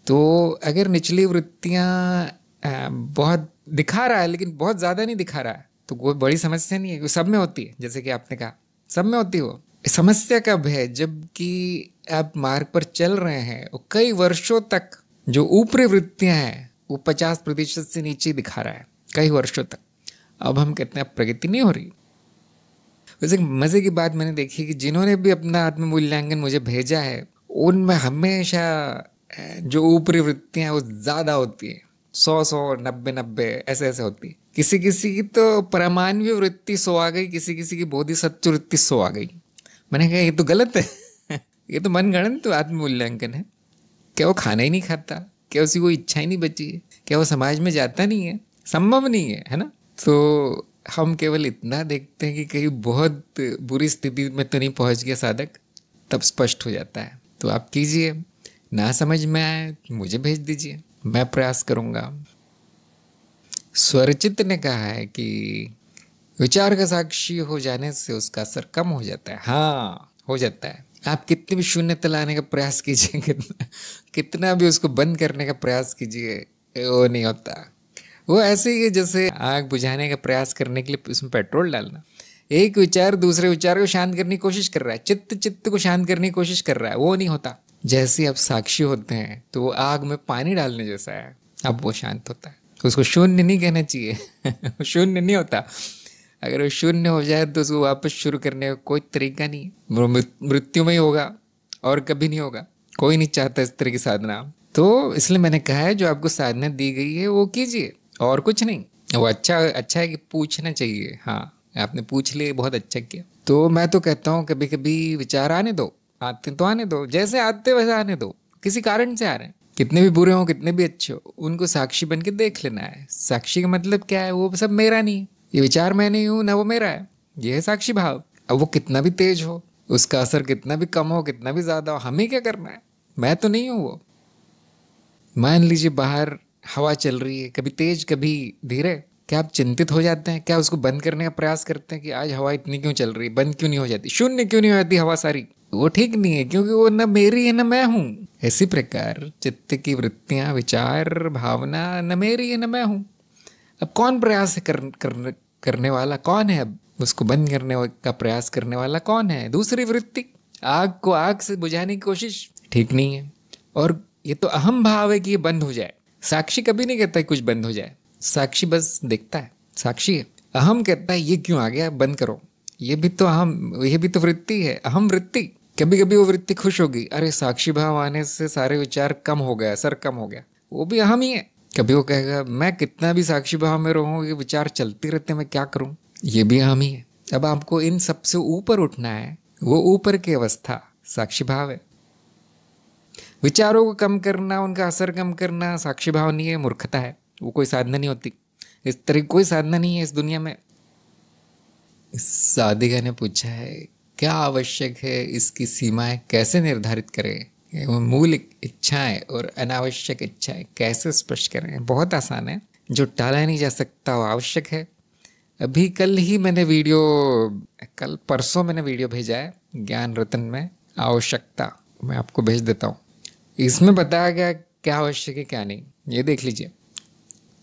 तो अगर निचली वृत्तियां बहुत दिखा रहा है लेकिन बहुत ज़्यादा नहीं दिखा रहा है तो कोई बड़ी समस्या नहीं है, क्योंकि सब में होती है। जैसे कि आपने कहा सब में होती है। वो समस्या कब है? जबकि आप मार्ग पर चल रहे हैं और कई वर्षों तक जो ऊपरी वृत्तियां हैं वो 50% से नीचे दिखा रहा है, कई वर्षों तक। अब हम कहते हैं प्रगति नहीं हो रही। वैसे मज़े की बात मैंने देखी कि जिन्होंने भी अपना आत्म मूल्यांकन मुझे भेजा है उनमें हमेशा जो ऊपरी वृत्तियां हैं वो ज़्यादा होती है, 100, 90 ऐसे ऐसे होती है। किसी किसी की तो परमाणु वृत्ति 100 आ गई, किसी किसी की बोधिसत्व वृत्ति 100 आ गई। मैंने कहा ये तो गलत है ये तो मनगढ़ंत आत्म मूल्यांकन है। क्या वो खाना ही नहीं खाता? क्या उसकी कोई इच्छा ही नहीं बची है? क्या वो समाज में जाता नहीं है? संभव नहीं है ना। तो हम केवल इतना देखते हैं कि कहीं बहुत बुरी स्थिति में तो नहीं पहुंच गया साधक, तब स्पष्ट हो जाता है। तो आप कीजिए, ना समझ में आए मुझे भेज दीजिए, मैं प्रयास करूँगा। स्वरचित ने कहा है कि विचार का साक्षी हो जाने से उसका असर कम हो जाता है। हाँ हो जाता है। आप कितनी भी शून्यता लाने का प्रयास कीजिए, कितना भी उसको बंद करने का प्रयास कीजिए, वो नहीं होता। वो ऐसे ही है जैसे आग बुझाने का प्रयास करने के लिए उसमें पेट्रोल डालना। एक विचार दूसरे विचार को शांत करने की कोशिश कर रहा है, चित्त को शांत करने की कोशिश कर रहा है, वो नहीं होता। जैसे आप साक्षी होते हैं तो वो आग में पानी डालने जैसा है, अब वो शांत होता है। तो उसको शून्य नहीं कहना चाहिए शून्य नहीं होता। अगर वो शून्य हो जाए तो उसको वापस शुरू करने का कोई तरीका नहीं, मृत्यु में ही होगा और कभी नहीं होगा। कोई नहीं चाहता इस तरह की साधना। तो इसलिए मैंने कहा है जो आपको साधना दी गई है वो कीजिए और कुछ नहीं। वो अच्छा है कि पूछना चाहिए। हाँ आपने पूछ लिया, बहुत अच्छा किया। तो मैं तो कहता हूँ कभी कभी विचार आने दो, आते तो आने दो, जैसे आते वैसे आने दो। किसी कारण से आ रहे हैं, कितने भी बुरे हो कितने भी अच्छे हो, उनको साक्षी बन के देख लेना है। साक्षी का मतलब क्या है? वो सब मेरा नहीं है, ये विचार मैं नहीं हूँ ना वो मेरा है, ये है साक्षी भाव। अब वो कितना भी तेज हो, उसका असर कितना भी कम हो, कितना भी ज़्यादा हो, हमें क्या करना है? मैं तो नहीं हूँ वो। मान लीजिए बाहर हवा चल रही है, कभी तेज कभी धीरे, क्या आप चिंतित हो जाते हैं? क्या उसको बंद करने का प्रयास करते हैं कि आज हवा इतनी क्यों चल रही, बंद क्यों नहीं हो जाती, शून्य क्यों नहीं हो जाती हवा सारी? वो ठीक नहीं है, क्योंकि वो न मेरी है न मैं हूँ। इसी प्रकार चित्त की वृत्तियां, विचार, भावना न मेरी है न मैं हूँ। अब कौन प्रयास करने वाला कौन है? अब उसको बंद करने का प्रयास करने वाला कौन है? दूसरी वृत्ति। आग को आग से बुझाने की कोशिश ठीक नहीं है। और ये तो अहम भाव है कि ये बंद हो जाए। साक्षी कभी नहीं कहता है कुछ बंद हो जाए, साक्षी बस देखता है, साक्षी है। अहम कहता है ये क्यों आ गया, बंद करो। ये भी तो अहम, ये भी तो वृत्ति है, अहम वृत्ति। कभी कभी वो वृत्ति खुश होगी, अरे साक्षी भाव आने से सारे विचार कम हो गया, असर कम हो गया, वो भी अहम ही है। कभी वो कहेगा मैं कितना भी साक्षी भाव में रहूं, ये विचार चलते रहते, मैं क्या करूं, ये भी अहम ही है। अब आपको इन सबसे ऊपर उठना है, वो ऊपर की अवस्था साक्षी भाव है। विचारों को कम करना, उनका असर कम करना साक्षी भाव नहीं है, मूर्खता है। वो कोई साधना नहीं होती, इस तरह कोई साधना नहीं है इस दुनिया में। इस साधिका ने पूछा है क्या आवश्यक है, इसकी सीमाएं कैसे निर्धारित करें, मूल इच्छाएं और अनावश्यक इच्छाएं कैसे स्पष्ट करें? बहुत आसान है, जो टाला नहीं जा सकता वो आवश्यक है। अभी कल परसों मैंने वीडियो भेजा है ज्ञान रतन में, आवश्यकता, मैं आपको भेज देता हूँ। इसमें बताया गया क्या आवश्यक है क्या नहीं, ये देख लीजिए।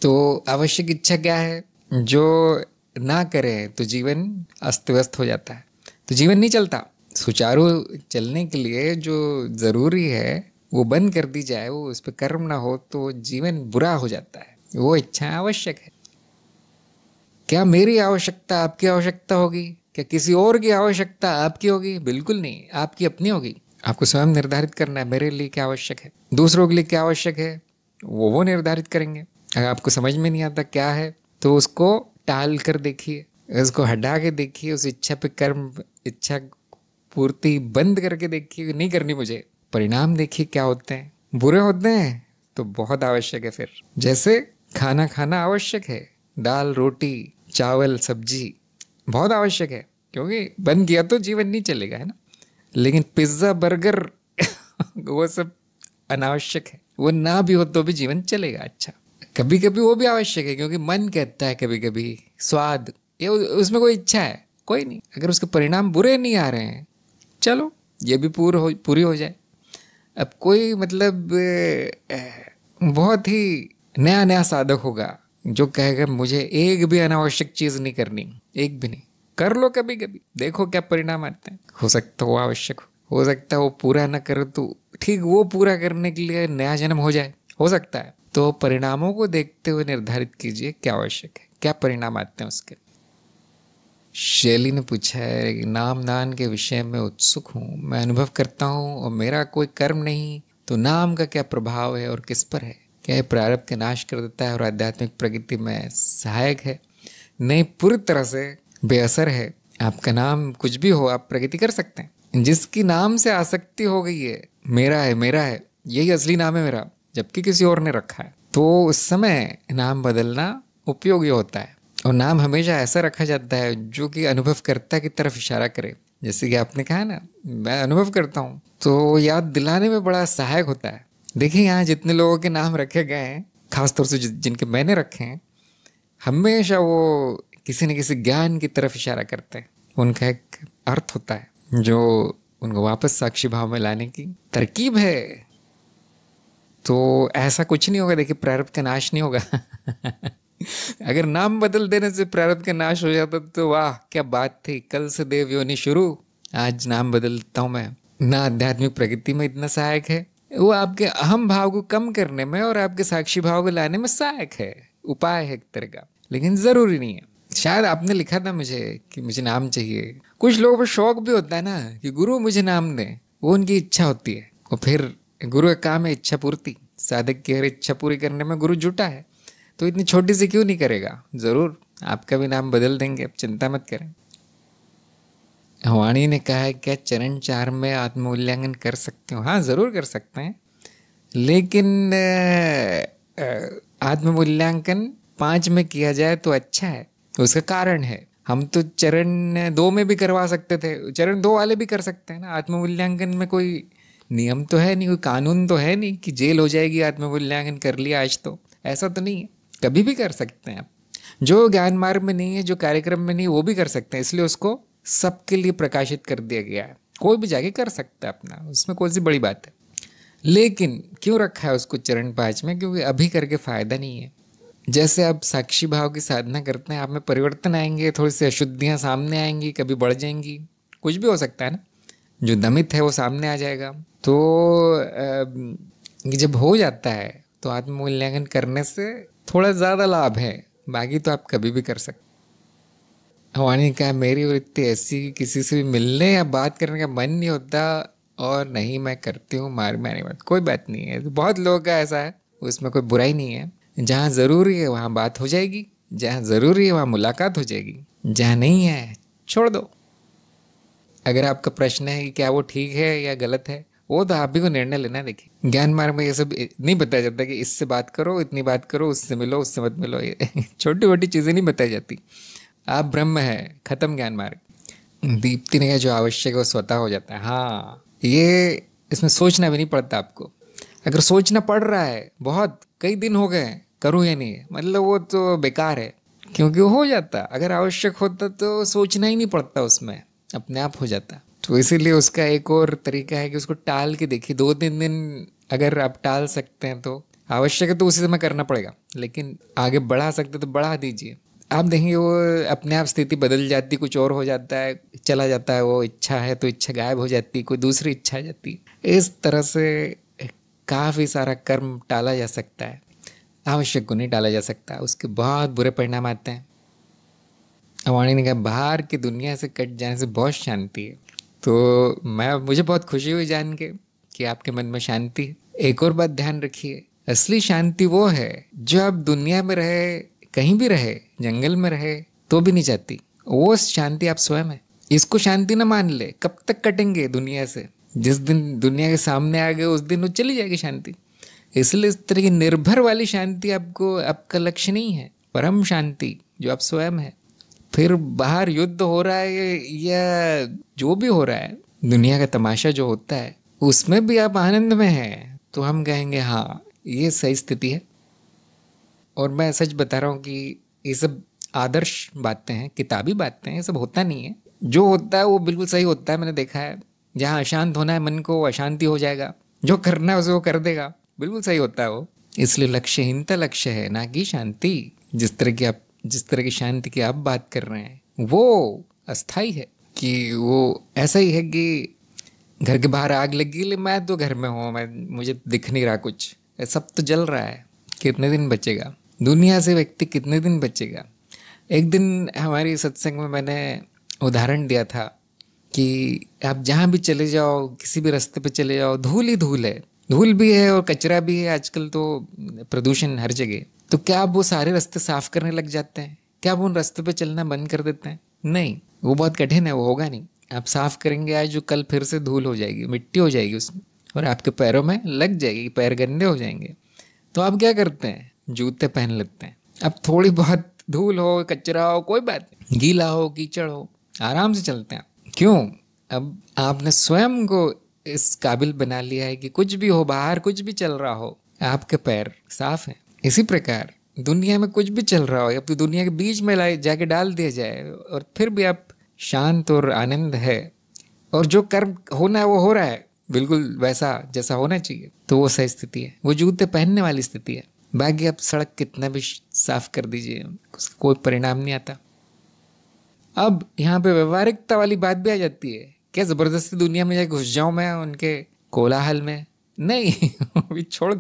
तो आवश्यक इच्छा क्या है? जो ना करें तो जीवन अस्त व्यस्त हो जाता है, तो जीवन नहीं चलता। सुचारू चलने के लिए जो ज़रूरी है वो बंद कर दी जाए, वो उस पर कर्म ना हो तो जीवन बुरा हो जाता है। वो इच्छा आवश्यक है। क्या मेरी आवश्यकता आपकी आवश्यकता होगी? क्या किसी और की आवश्यकता आपकी होगी? बिल्कुल नहीं, आपकी अपनी होगी। आपको स्वयं निर्धारित करना है मेरे लिए क्या आवश्यक है, दूसरों के लिए क्या आवश्यक है, वो निर्धारित करेंगे। अगर आपको समझ में नहीं आता क्या है तो उसको टाल कर देखिए, उसको हटा के देखिए, उस इच्छा पे कर्म, इच्छा पूर्ति बंद करके देखिए, नहीं करनी मुझे। परिणाम देखिए क्या होते हैं, बुरे होते हैं तो बहुत आवश्यक है। फिर जैसे खाना खाना आवश्यक है, दाल रोटी चावल सब्जी बहुत आवश्यक है, क्योंकि बंद किया तो जीवन नहीं चलेगा, है ना। लेकिन पिज्ज़ा बर्गर वो सब अनावश्यक है, वो ना भी हो तो भी जीवन चलेगा। अच्छा, कभी कभी वो भी आवश्यक है, क्योंकि मन कहता है कभी कभी स्वाद, ये उसमें कोई इच्छा है, कोई नहीं, अगर उसके परिणाम बुरे नहीं आ रहे हैं चलो ये भी पूरी हो जाए। अब कोई मतलब बहुत ही नया नया साधक होगा जो कहेगा मुझे एक भी अनावश्यक चीज़ नहीं करनी, एक भी नहीं। कर लो कभी कभी, देखो क्या परिणाम आते हैं। हो सकता है वो आवश्यक हो सकता है वो पूरा ना करो तो ठीक, वो पूरा करने के लिए नया जन्म हो जाए, हो सकता है। तो परिणामों को देखते हुए निर्धारित कीजिए क्या आवश्यक है, क्या परिणाम आते हैं उसके। शैली ने पूछा है नाम दान के विषय में उत्सुक हूँ, मैं अनुभव करता हूँ और मेरा कोई कर्म नहीं, तो नाम का क्या प्रभाव है और किस पर है? क्या यह प्रारब्ध के नाश कर देता है और आध्यात्मिक प्रगति में सहायक है? नहीं, पूरी तरह से बेअसर है। आपका नाम कुछ भी हो, आप प्रगति कर सकते हैं। जिसकी नाम से आसक्ति हो गई है, मेरा है यही असली नाम है मेरा, जबकि किसी और ने रखा है, तो उस समय नाम बदलना उपयोगी होता है। और नाम हमेशा ऐसा रखा जाता है जो कि अनुभवकर्ता की तरफ इशारा करे। जैसे कि आपने कहा ना, मैं अनुभव करता हूँ, तो याद दिलाने में बड़ा सहायक होता है। देखिए यहाँ जितने लोगों के नाम रखे गए हैं, खासतौर से जिनके मैंने रखे हैं, हमेशा वो किसी न किसी ज्ञान की तरफ इशारा करते हैं। उनका एक अर्थ होता है जो उनको वापस साक्षी भाव में लाने की तरकीब है। तो ऐसा कुछ नहीं होगा। देखिए प्रारब्ध का नाश नहीं होगा अगर नाम बदल देने से प्रारब्ध का नाश हो जाता तो वाह क्या बात थी, कल से देव योनि शुरू, आज नाम बदलता हूँ मैं। ना आध्यात्मिक प्रगति में इतना सहायक है, वो आपके अहम भाव को कम करने में और आपके साक्षी भाव को लाने में सहायक है, उपाय है एक तरह का, लेकिन जरूरी नहीं है। शायद आपने लिखा था मुझे कि मुझे नाम चाहिए। कुछ लोगों को शौक भी होता है ना कि गुरु मुझे नाम दे, वो उनकी इच्छा होती है। और फिर गुरु का काम है इच्छा पूर्ति, साधक की हर इच्छा पूरी करने में गुरु जुटा है, तो इतनी छोटी सी क्यों नहीं करेगा। जरूर आपका भी नाम बदल देंगे, आप चिंता मत करें। वाणी ने कहा है क्या चरण 4 में आत्ममूल्यांकन कर सकते हो? हाँ जरूर कर सकते हैं, लेकिन आत्ममूल्यांकन 5 में किया जाए तो अच्छा है। उसका कारण है, हम तो चरण 2 में भी करवा सकते थे, चरण 2 वाले भी कर सकते हैं ना। आत्ममूल्यांकन में कोई नियम तो है नहीं, कोई कानून तो है नहीं कि जेल हो जाएगी आत्ममूल्यांकन कर लिया आज, तो ऐसा तो नहीं है, कभी भी कर सकते हैं आप। जो ज्ञान मार्ग में नहीं है, जो कार्यक्रम में नहीं है, वो भी कर सकते हैं, इसलिए उसको सबके लिए प्रकाशित कर दिया गया है। कोई भी जाके कर सकता है अपना, उसमें कौन सी बड़ी बात है। लेकिन क्यों रखा है उसको चरण 5 में? क्योंकि अभी करके फायदा नहीं है। जैसे आप साक्षी भाव की साधना करते हैं, आप में परिवर्तन आएंगे, थोड़ी सी अशुद्धियाँ सामने आएंगी, कभी बढ़ जाएंगी, कुछ भी हो सकता है ना। जो दमित है वो सामने आ जाएगा। तो जब हो जाता है तो आत्म मूल्यांकन करने से थोड़ा ज़्यादा लाभ है, बाकी तो आप कभी भी कर सकते। हमारे ने कहा मेरी वृत्ति ऐसी, किसी से भी मिलने या बात करने का मन नहीं होता, और नहीं मैं करती हूँ मार्ग में आने बात। कोई बात नहीं है, बहुत लोगों का ऐसा है, उसमें कोई बुराई नहीं है। जहाँ ज़रूरी है वहाँ बात हो जाएगी, जहाँ ज़रूरी है वहाँ मुलाकात हो जाएगी, जहाँ नहीं है छोड़ दो। अगर आपका प्रश्न है कि क्या वो ठीक है या गलत है, वो तो आप ही को निर्णय लेना। देखिए ज्ञान मार्ग में ये सब नहीं बताया जाता कि इससे बात करो, इतनी बात करो, उससे मिलो, उससे मत मिलो, ये छोटी छोटी चीज़ें नहीं बताई जाती। आप ब्रह्म है, खत्म ज्ञान मार्ग। दीप्ति ने कहा जो आवश्यक है वो स्वतः हो जाता है। हाँ, ये इसमें सोचना भी नहीं पड़ता आपको। अगर सोचना पड़ रहा है, बहुत कई दिन हो गए करूँ या नहीं, मतलब वो तो बेकार है, क्योंकि वो हो जाता। अगर आवश्यक होता तो सोचना ही नहीं पड़ता, उसमें अपने आप हो जाता। तो इसीलिए उसका एक और तरीका है कि उसको टाल के देखिए, 2-3 दिन अगर आप टाल सकते हैं तो आवश्यक है तो उसी समय करना पड़ेगा, लेकिन आगे बढ़ा सकते तो बढ़ा दीजिए। आप देखेंगे वो अपने आप स्थिति बदल जाती, कुछ और हो जाता है, चला जाता है। वो इच्छा है तो इच्छा गायब हो जाती, कोई दूसरी इच्छा आ जाती। इस तरह से काफ़ी सारा कर्म टाला जा सकता है, आवश्यक को नहीं टाला जा सकता, उसके बहुत बुरे परिणाम आते हैं। अवाणी ने कहा बाहर की दुनिया से कट जाने से बहुत शांति है। तो मुझे बहुत खुशी हुई जान के कि आपके मन में शांति है। एक और बात ध्यान रखिए, असली शांति वो है जो आप दुनिया में रहे, कहीं भी रहे, जंगल में रहे तो भी नहीं चाहती, वो शांति आप स्वयं है। इसको शांति ना मान ले। कब तक कटेंगे दुनिया से? जिस दिन दुनिया के सामने आ गए उस दिन वो चली जाएगी शांति। इसलिए इस तरह की निर्भर वाली शांति आपका लक्ष्य नहीं है। परम शांति जो आप स्वयं है। फिर बाहर युद्ध हो रहा है या जो भी हो रहा है, दुनिया का तमाशा जो होता है, उसमें भी आप आनंद में हैं, तो हम कहेंगे हाँ ये सही स्थिति है। और मैं सच बता रहा हूँ कि ये सब आदर्श बातें हैं, किताबी बातें हैं, ये सब होता नहीं है। जो होता है वो बिल्कुल सही होता है। मैंने देखा है, जहाँ अशांत होना है मन को, अशांति हो जाएगा। जो करना है उसे वो कर देगा, बिल्कुल सही होता है वो। इसलिए लक्ष्यहीनता लक्ष्य है, ना कि शांति। जिस तरह की शांति की आप बात कर रहे हैं वो अस्थाई है, कि वो ऐसा ही है कि घर के बाहर आग लगी, ले मैं तो घर में हूँ, मुझे दिख नहीं रहा कुछ, सब तो जल रहा है। कितने दिन बचेगा दुनिया से व्यक्ति, कितने दिन बचेगा? एक दिन हमारी सत्संग में मैंने उदाहरण दिया था कि आप जहाँ भी चले जाओ, किसी भी रास्ते पे चले जाओ, धूल ही धूल है, धूल भी है और कचरा भी है। आजकल तो प्रदूषण हर जगह। तो क्या आप वो सारे रास्ते साफ करने लग जाते हैं? क्या आप उन रास्ते पे चलना बंद कर देते हैं? नहीं, वो बहुत कठिन है, वो होगा नहीं। आप साफ करेंगे आज, जो कल फिर से धूल हो जाएगी, मिट्टी हो जाएगी उसमें, और आपके पैरों में लग जाएगी, पैर गंदे हो जाएंगे। तो आप क्या करते हैं? जूते पहन लेते हैं। अब थोड़ी बहुत धूल हो, कचरा हो, कोई बात नहीं, गीला हो, कीचड़ हो, आराम से चलते हैं। क्यों? अब आपने स्वयं को इस काबिल बना लिया है कि कुछ भी हो, बाहर कुछ भी चल रहा हो, आपके पैर साफ हैं। इसी प्रकार दुनिया में कुछ भी चल रहा हो, अब तो दुनिया के बीच में जाके डाल दिया जाए और फिर भी आप शांत और आनंद है, और जो कर्म होना है वो हो रहा है बिल्कुल वैसा जैसा होना चाहिए, तो वो सही स्थिति है, वो जूते पहनने वाली स्थिति है। बाकी आप सड़क कितना भी साफ कर दीजिए, उसका कोई परिणाम नहीं आता। अब यहाँ पे व्यवहारिकता वाली बात भी आ जाती है। क्या ज़बरदस्ती दुनिया में जाके घुस जाऊँ मैं उनके कोलाहल में? नहीं अभी छोड़।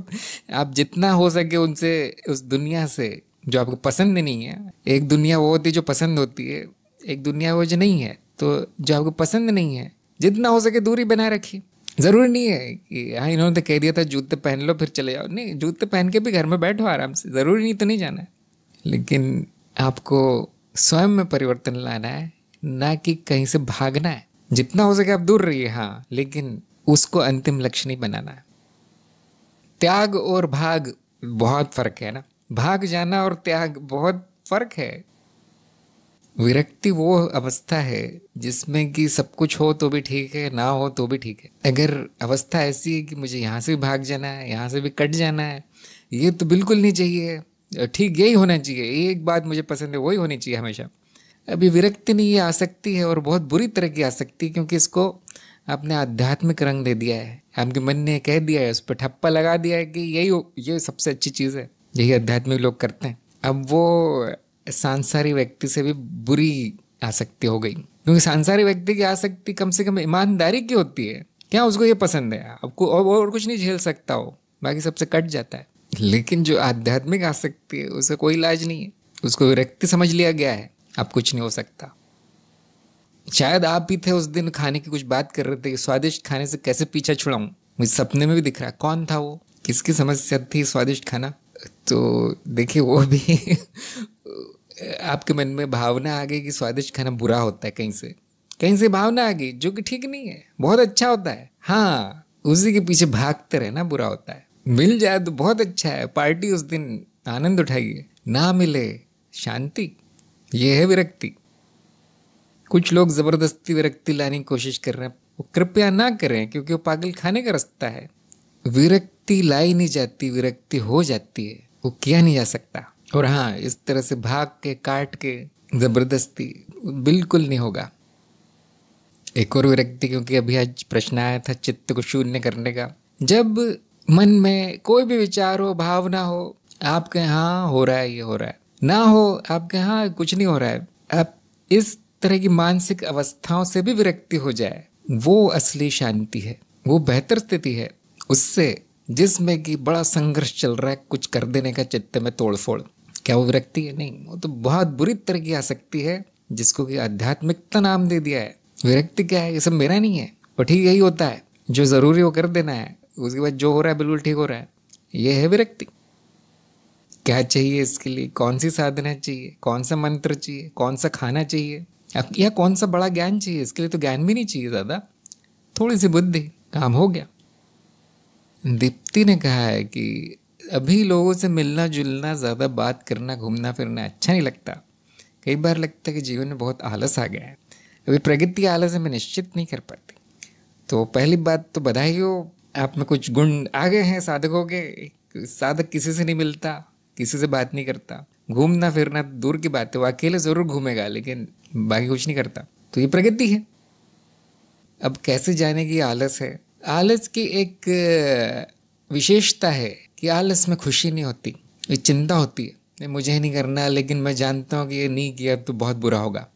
आप जितना हो सके उनसे, उस दुनिया से जो आपको पसंद नहीं है। एक दुनिया वो होती है जो पसंद होती है, एक दुनिया वो जो नहीं है, तो जो आपको पसंद नहीं है, जितना हो सके दूरी बनाए रखिए। ज़रूरी नहीं है कि हाँ इन्होंने तो कह दिया था जूते पहन लो फिर चले जाओ। नहीं, जूते पहन के भी घर में बैठो आराम से, ज़रूरी नहीं तो नहीं जाना है। लेकिन आपको स्वयं में परिवर्तन लाना है, ना कि कहीं से भागना है। जितना हो सके आप दूर रहिए, हाँ, लेकिन उसको अंतिम लक्ष्य नहीं बनाना है। त्याग और भाग बहुत फर्क है ना। भाग जाना और त्याग बहुत फर्क है। विरक्ति वो अवस्था है जिसमें कि सब कुछ हो तो भी ठीक है, ना हो तो भी ठीक है। अगर अवस्था ऐसी है कि मुझे यहाँ से भी भाग जाना है, यहाँ से भी कट जाना है, ये तो बिल्कुल नहीं चाहिए, ठीक यही होना चाहिए, एक बात मुझे पसंद है वही होनी चाहिए हमेशा। अभी विरक्ति नहीं, ये आसक्ति है, और बहुत बुरी तरह की आसक्ति, क्योंकि इसको आपने आध्यात्मिक रंग दे दिया है, आपके मन ने कह दिया है, उस पर ठप्पा लगा दिया है कि ये सबसे अच्छी चीज़ है, यही आध्यात्मिक लोग करते हैं। अब वो सांसारिक व्यक्ति से भी बुरी आसक्ति हो गई, क्योंकि सांसारिक व्यक्ति की आसक्ति कम से कम ईमानदारी की होती है। क्या उसको ये पसंद है, आपको और कुछ नहीं झेल सकता हो, बाकी सबसे कट जाता है। लेकिन जो आध्यात्मिक आसक्ति है उसका कोई इलाज नहीं है, उसको विरक्ति समझ लिया गया है, अब कुछ नहीं हो सकता। शायद आप भी थे उस दिन, खाने की कुछ बात कर रहे थे, स्वादिष्ट खाने से कैसे पीछा छुड़ाऊं, मुझे सपने में भी दिख रहा। कौन था वो, किसकी समस्या थी स्वादिष्ट खाना? तो देखिए वो भी आपके मन में भावना आ गई कि स्वादिष्ट खाना बुरा होता है, कहीं से भावना आ गई, जो कि ठीक नहीं है, बहुत अच्छा होता है। हाँ, उसी के पीछे भागते रहना बुरा होता है। मिल जाए तो बहुत अच्छा है, पार्टी उस दिन आनंद उठाइए, ना मिले शांति, ये है विरक्ति। कुछ लोग जबरदस्ती विरक्ति लाने की कोशिश कर रहे हैं, वो कृपया ना करें, क्योंकि वो पागल खाने का रास्ता है। विरक्ति लाई नहीं जाती, विरक्ति हो जाती है, वो किया नहीं जा सकता। और हाँ, इस तरह से भाग के काट के जबरदस्ती बिल्कुल नहीं होगा। एक और विरक्ति, क्योंकि अभी आज प्रश्न आया था चित्त को शून्य करने का। जब मन में कोई भी विचार हो, भावना हो, आपके यहाँ हो रहा है, ये हो रहा है, ना हो आपके यहाँ कुछ नहीं हो रहा है, आप इस तरह की मानसिक अवस्थाओं से भी विरक्ति हो जाए, वो असली शांति है, वो बेहतर स्थिति है उससे जिसमें कि बड़ा संघर्ष चल रहा है, कुछ कर देने का, चित्त में तोड़फोड़। क्या वो विरक्ति है? नहीं, वो तो बहुत बुरी तरह की आसक्ति है, जिसको कि आध्यात्मिकता नाम दे दिया है। विरक्ति क्या है? ये सब मेरा नहीं है, और ठीक यही होता है, जो जरूरी वो कर देना है, उसके बाद जो हो रहा है बिल्कुल ठीक हो रहा है, ये है विरक्ति। क्या चाहिए इसके लिए? कौन सी साधना चाहिए? कौन सा मंत्र चाहिए? कौन सा खाना चाहिए? या कौन सा बड़ा ज्ञान चाहिए? इसके लिए तो ज्ञान भी नहीं चाहिए ज़्यादा, थोड़ी सी बुद्धि, काम हो गया। दीप्ति ने कहा है कि अभी लोगों से मिलना जुलना, ज़्यादा बात करना, घूमना फिरना अच्छा नहीं लगता। कई बार लगता है कि जीवन में बहुत आलस आ गया है। अभी प्रगति आलस में निश्चित नहीं कर पाती। तो पहली बात तो बधाई हो, आप में कुछ गुण आ गए हैं साधकों के। साधक किसी से नहीं मिलता, किसी से बात नहीं करता, घूमना फिरना दूर की बात है, वो अकेले ज़रूर घूमेगा लेकिन बाकी कुछ नहीं करता, तो ये प्रगति है। अब कैसे जाने की आलस है? आलस की एक विशेषता है कि आलस में खुशी नहीं होती, ये चिंता होती है, मुझे नहीं करना, लेकिन मैं जानता हूँ कि ये नहीं किया तो बहुत बुरा होगा।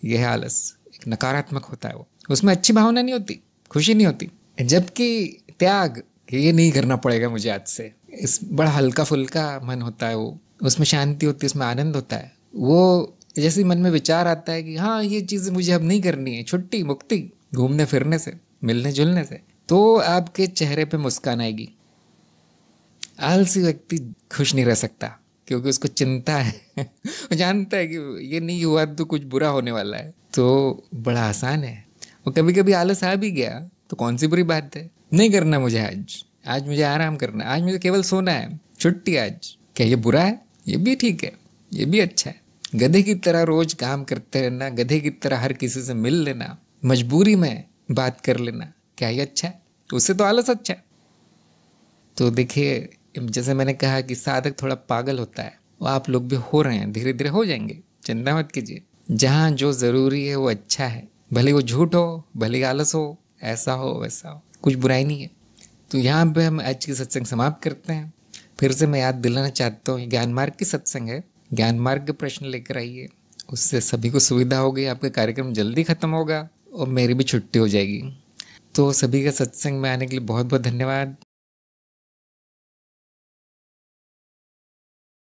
यह है आलस, एक नकारात्मक होता है वो, उसमें अच्छी भावना नहीं होती, खुशी नहीं होती। जबकि त्याग, कि ये नहीं करना पड़ेगा मुझे आज से, इस बड़ा हल्का फुल्का मन होता है वो, उसमें शांति होती है, उसमें आनंद होता है। वो जैसे मन में विचार आता है कि हाँ ये चीज़ मुझे अब नहीं करनी है, छुट्टी, मुक्ति, घूमने फिरने से, मिलने जुलने से, तो आपके चेहरे पे मुस्कान आएगी। आलसी व्यक्ति खुश नहीं रह सकता, क्योंकि उसको चिंता है वो जानता है कि ये नहीं हुआ तो कुछ बुरा होने वाला है। तो बड़ा आसान है। और कभी कभी आलस आ भी गया तो कौन सी बुरी बात है? नहीं करना मुझे आज मुझे आराम करना, आज मुझे केवल सोना है, छुट्टी आज। क्या ये बुरा है? ये भी ठीक है, ये भी अच्छा है। गधे की तरह रोज काम करते रहना, गधे की तरह हर किसी से मिल लेना, मजबूरी में बात कर लेना, क्या ये अच्छा है? उससे तो आलस अच्छा है। तो देखिए, जैसे मैंने कहा कि साधक थोड़ा पागल होता है, वो आप लोग भी हो रहे हैं, धीरे धीरे हो जाएंगे, चिंता मत कीजिए। जहाँ जो ज़रूरी है वो अच्छा है, भले वो झूठ हो, भले आलस हो, ऐसा हो वैसा हो, कुछ बुराई नहीं है। तो यहाँ पे हम आज की सत्संग समाप्त करते हैं। फिर से मैं याद दिलाना चाहता हूँ, ज्ञान मार्ग की सत्संग है, ज्ञान मार्ग के प्रश्न लेकर आइए, उससे सभी को सुविधा होगी, आपका कार्यक्रम जल्दी ख़त्म होगा और मेरी भी छुट्टी हो जाएगी। तो सभी का सत्संग में आने के लिए बहुत बहुत धन्यवाद।